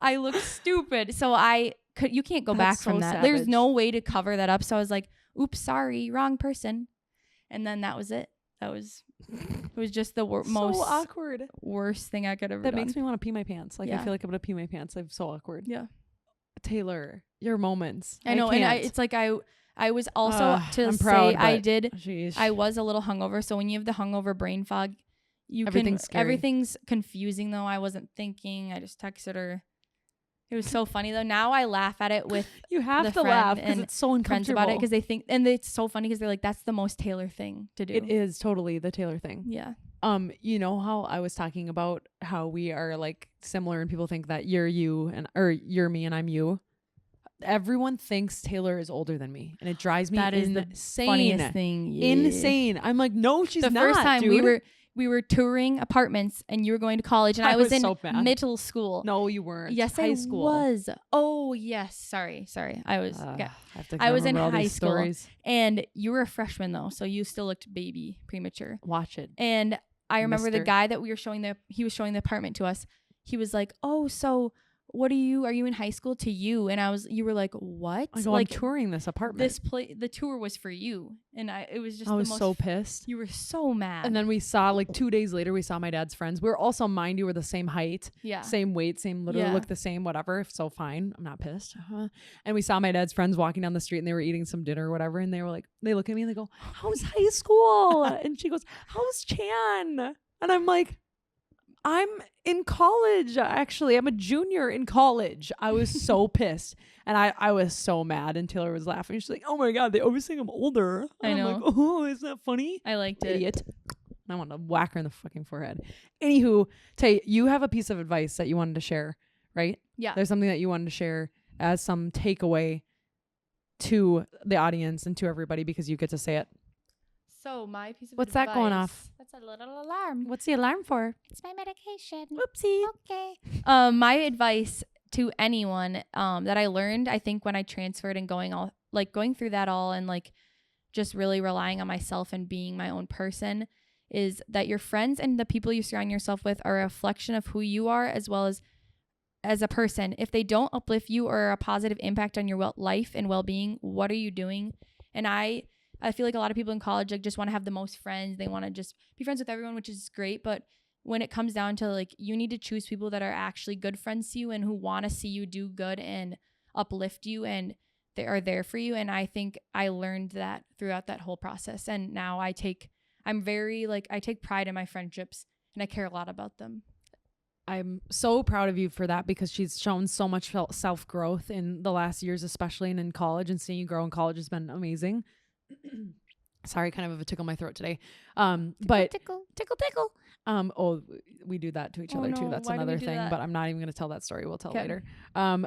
I look stupid. So you can't go back from that. savage. There's no way to cover that up. So I was like, oops, sorry, wrong person. And then that was it. It was just the most awkward. worst thing I could ever That done. makes me want to pee my pants. Like, I Yeah. feel like I'm going to pee my pants. I'm so awkward. Yeah. Taylor, your moments. I know. can't. It's like I was also to I'm say proud, I but did. Sheesh. I was a little hungover. So when you have the hungover brain fog, everything's confusing though. I wasn't thinking. I just texted her. It was so funny though. Now I laugh at it with You have the to friend laugh because and it's so friends uncomfortable. about it because they think, and it's so funny because they're like, that's the most Taylor thing to do. It is totally the Taylor thing. Yeah. You know how I was talking about how we are like similar and people think that you're you or you're me and I'm you. Everyone thinks Taylor is older than me, and it drives me That is the insane. funniest thing. Yeah. Insane. I'm like, no, she's the not. first time dude. we were touring apartments, and you were going to college, and I I was was in so mad. middle school. No, you weren't. Yes, high I school. was. Oh yes, sorry. I was. Yeah. I was in remember all high these school. stories. And you were a freshman though, so you still looked baby, premature. Watch it. And I remember the Mister. guy that he was showing the apartment to us. He was like, "Oh, so are you in high school?" To you, and you were like, "What?" I go, like I'm touring this apartment. the tour was for you, and it was just. I was the most so pissed. You were so mad. And then we saw like 2 days later, we saw my dad's friends. We were also, mind you, we're the same height, yeah, same weight, same literally Yeah. look the same, whatever. So fine, I'm not pissed. And we saw my dad's friends walking down the street, and they were eating some dinner or whatever. And they were like, they look at me and they go, "How's high school?" And she goes, "How's Chan?" And I'm like, I'm in college, actually. I'm a junior in college. I was so pissed. And I was so mad. And Taylor was laughing. She's like, "Oh my God, they always think I'm older." I And know. I'm like, "Oh, isn't that funny?" I liked it. Idiot. And I want to whack her in the fucking forehead. Anywho, Tay, you have a piece of advice that you wanted to share, right? Yeah. There's something that you wanted to share as some takeaway to the audience and to everybody because you get to say it. So my piece of What's that going off? That's a little alarm. What's the alarm for? It's my medication. Whoopsie. Okay. My advice to anyone that I learned, I think when I transferred and going through that all and like just really relying on myself and being my own person, is that your friends and the people you surround yourself with are a reflection of who you are as well as a person. If they don't uplift you or are a positive impact on your life and well-being, what are you doing? And I feel like a lot of people in college like just want to have the most friends. They want to just be friends with everyone, which is great. But when it comes down to like, you need to choose people that are actually good friends to you and who want to see you do good and uplift you, and they are there for you. And I think I learned that throughout that whole process. And now I take pride in my friendships and I care a lot about them. I'm so proud of you for that because she's shown so much self-growth in the last years, especially and in college, and seeing you grow in college has been amazing. Sorry, kind of a tickle in my throat today. But Tickle. we do that to each Oh other no, too. That's why do we another do thing, that? but I'm not even going to tell that story. We'll tell 'Kay. later.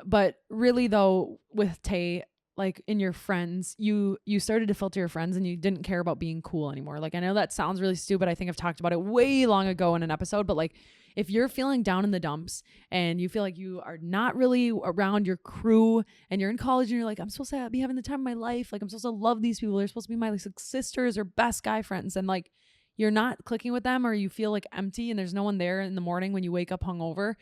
But really though, with Tay, like in your friends, you started to filter your friends and you didn't care about being cool anymore. Like I know that sounds really stupid. I think I've talked about it way long ago in an episode, but like if you're feeling down in the dumps and you feel like you are not really around your crew and you're in college and you're like, I'm supposed to be having the time of my life. Like I'm supposed to love these people. They're supposed to be my like sisters or best guy friends. And like, you're not clicking with them or you feel like empty and there's no one there in the morning when you wake up hungover.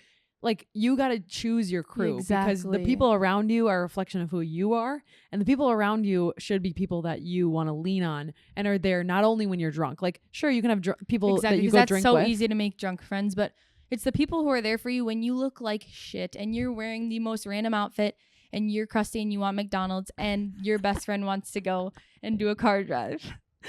Like you got to choose your crew because the people around you are a reflection of who you are. And the people around you should be people that you want to lean on and are there not only when you're drunk. Like, sure, you can have people that you go drink with. That's so easy to make drunk friends, but it's the people who are there for you when you look like shit and you're wearing the most random outfit and you're crusty and you want McDonald's and your best friend wants to go and do a car drive.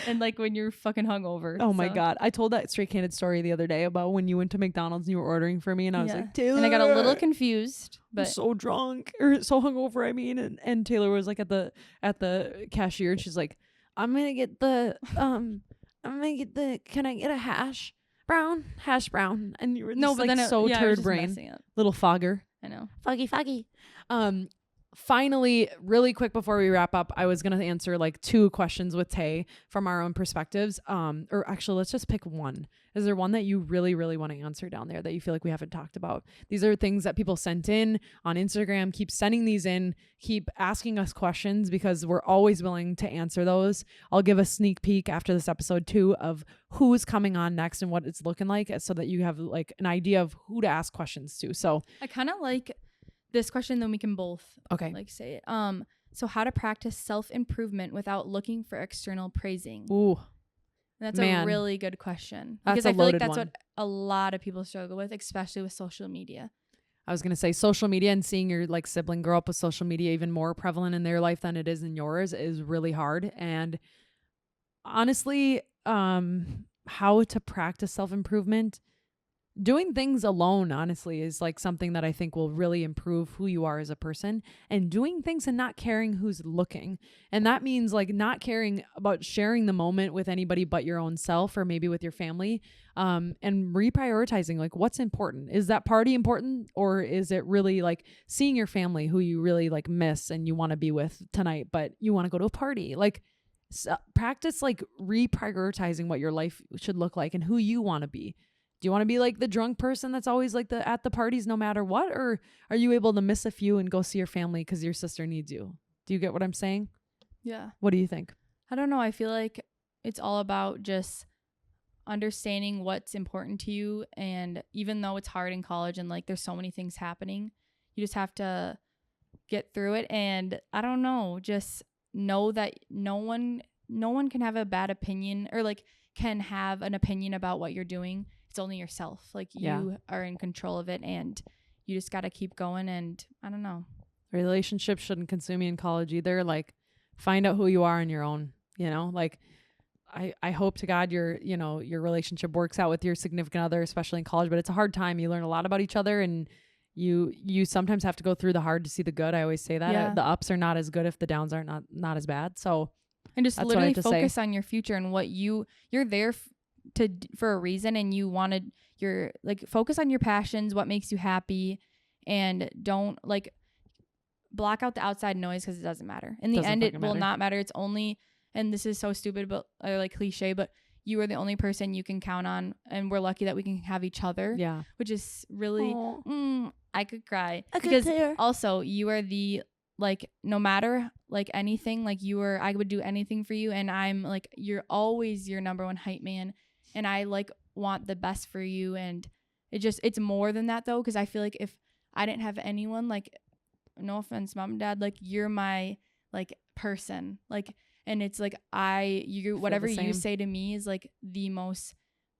And like when you're fucking hungover. Oh my God. I told that straight candid story the other day about when you went to McDonald's and you were ordering for me and I was like, Taylor. And I got a little confused, but I'm so drunk or so hungover. I mean, and Taylor was like at the cashier and she's like, I'm going to get can I get a hash brown? And you were just turd brain. Little fogger. I know. Foggy. Finally, really quick before we wrap up, I was going to answer like 2 questions with Tay from our own perspectives. Or actually, let's just pick one. Is there one that you really, really want to answer down there that you feel like we haven't talked about? These are things that people sent in on Instagram. Keep sending these in. Keep asking us questions because we're always willing to answer those. I'll give a sneak peek after this episode too of who's coming on next and what it's looking like so that you have like an idea of who to ask questions to. So I kind of like this question, then we can both like say it. So how to practice self-improvement without looking for external praising. Ooh. That's a really good question. That's because I feel like that's one. what a lot of people struggle with, especially with social media. I was going to say social media and seeing your like sibling grow up with social media even more prevalent in their life than it is in yours is really hard. And honestly, how to practice self-improvement, doing things alone, honestly, is like something that I think will really improve who you are as a person, and doing things and not caring who's looking. And that means like not caring about sharing the moment with anybody but your own self or maybe with your family, and reprioritizing like what's important. Is that party important or is it really like seeing your family who you really like miss and you want to be with tonight, but you want to go to a party? Like practice like reprioritizing what your life should look like and who you want to be. Do you want to be like the drunk person that's always like at the parties no matter what? Or are you able to miss a few and go see your family because your sister needs you? Do you get what I'm saying? Yeah. What do you think? I don't know. I feel like it's all about just understanding what's important to you. And even though it's hard in college and like there's so many things happening, you just have to get through it. And I don't know, just know that no one can have a bad opinion or like can have an opinion about what you're doing. It's only yourself. Like you are in control of it and you just got to keep going. And I don't know. Relationships shouldn't consume you in college either. Like find out who you are on your own, you know, like I hope to God your relationship works out with your significant other, especially in college, but it's a hard time. You learn a lot about each other and you sometimes have to go through the hard to see the good. I always say that the ups are not as good if the downs are not as bad. So, and just literally focus on your future and what you're there for a reason, and you wanted your like focus on your passions, what makes you happy, and don't like block out the outside noise because it doesn't matter. In the end, it will not matter. It's only, and this is so stupid, but or like cliche, but you are the only person you can count on, and we're lucky that we can have each other. Yeah, which is really, I could cry because also you are the like no matter like anything, like I would do anything for you, and I'm like you're always your number one hype man. And I like want the best for you. And it's more than that though. Cause I feel like if I didn't have anyone, like no offense, mom and dad, like you're my like person, like, and it's like whatever you say to me is like the most,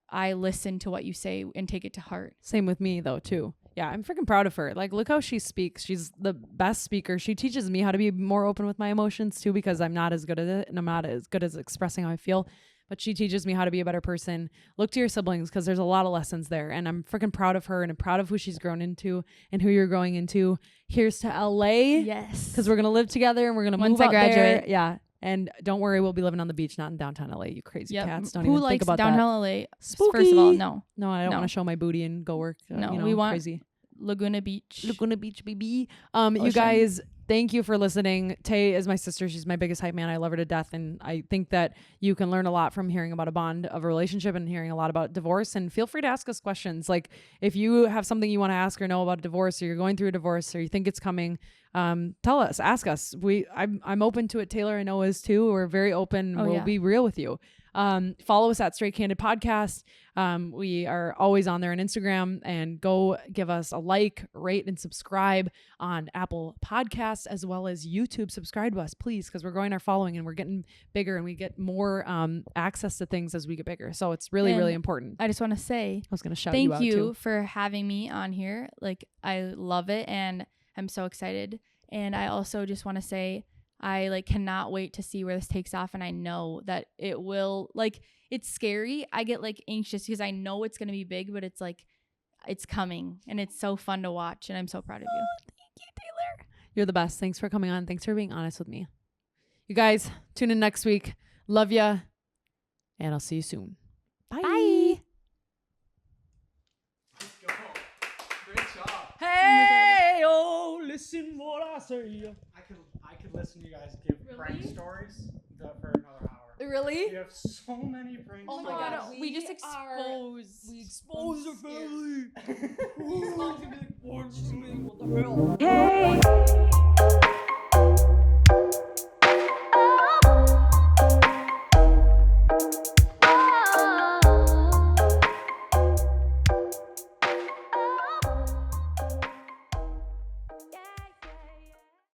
I listen to what you say and take it to heart. Same with me though too. Yeah. I'm freaking proud of her. Like look how she speaks. She's the best speaker. She teaches me how to be more open with my emotions too, because I'm not as good at it and I'm not as good as expressing how I feel. But she teaches me how to be a better person. Look to your siblings because there's a lot of lessons there. And I'm freaking proud of her and I'm proud of who she's grown into and who you're growing into. Here's to LA. Yes. Because we're going to live together and we're going to move out there. Yeah. And don't worry, we'll be living on the beach, not in downtown LA, you crazy cats. Don't even think about that. Who likes downtown LA? Spooky. First of all, no. No, I don't want to show my booty and go work. No, we want crazy. Laguna Beach. Laguna Beach, baby. You guys, Thank you for listening. Tay is my sister. She's my biggest hype man. I love her to death. And I think that you can learn a lot from hearing about a bond of a relationship and hearing a lot about divorce. And feel free to ask us questions. Like if you have something you want to ask or know about a divorce, or you're going through a divorce, or you think it's coming, tell us, ask us. I'm open to it. Taylor, I know, is too. We're very open. We'll be real with you. Follow us at Straight Candid Podcast. We are always on there on Instagram, and go give us a like, rate, and subscribe on Apple Podcasts as well as YouTube. Subscribe to us, please, because we're growing our following and we're getting bigger and we get more access to things as we get bigger. So it's really, really important. I just want to say, I was going to shout you out thank you too. for having me on here. Like, I love it and I'm so excited. And I also just want to say, I like cannot wait to see where this takes off, and I know that it will. Like, it's scary. I get like anxious because I know it's going to be big, but it's like it's coming and it's so fun to watch, and I'm so proud of you. Thank you, Taylor. You're the best. Thanks for coming on. Thanks for being honest with me. You guys, tune in next week. Love ya, and I'll see you soon. Bye. Bye. Let's go. Great job. Hey, oh, listen what I say. I could listen to you guys give prank stories for another hour. Really? You have so many prank Oh stories. my god, we just exposed. We exposed our family. Hey.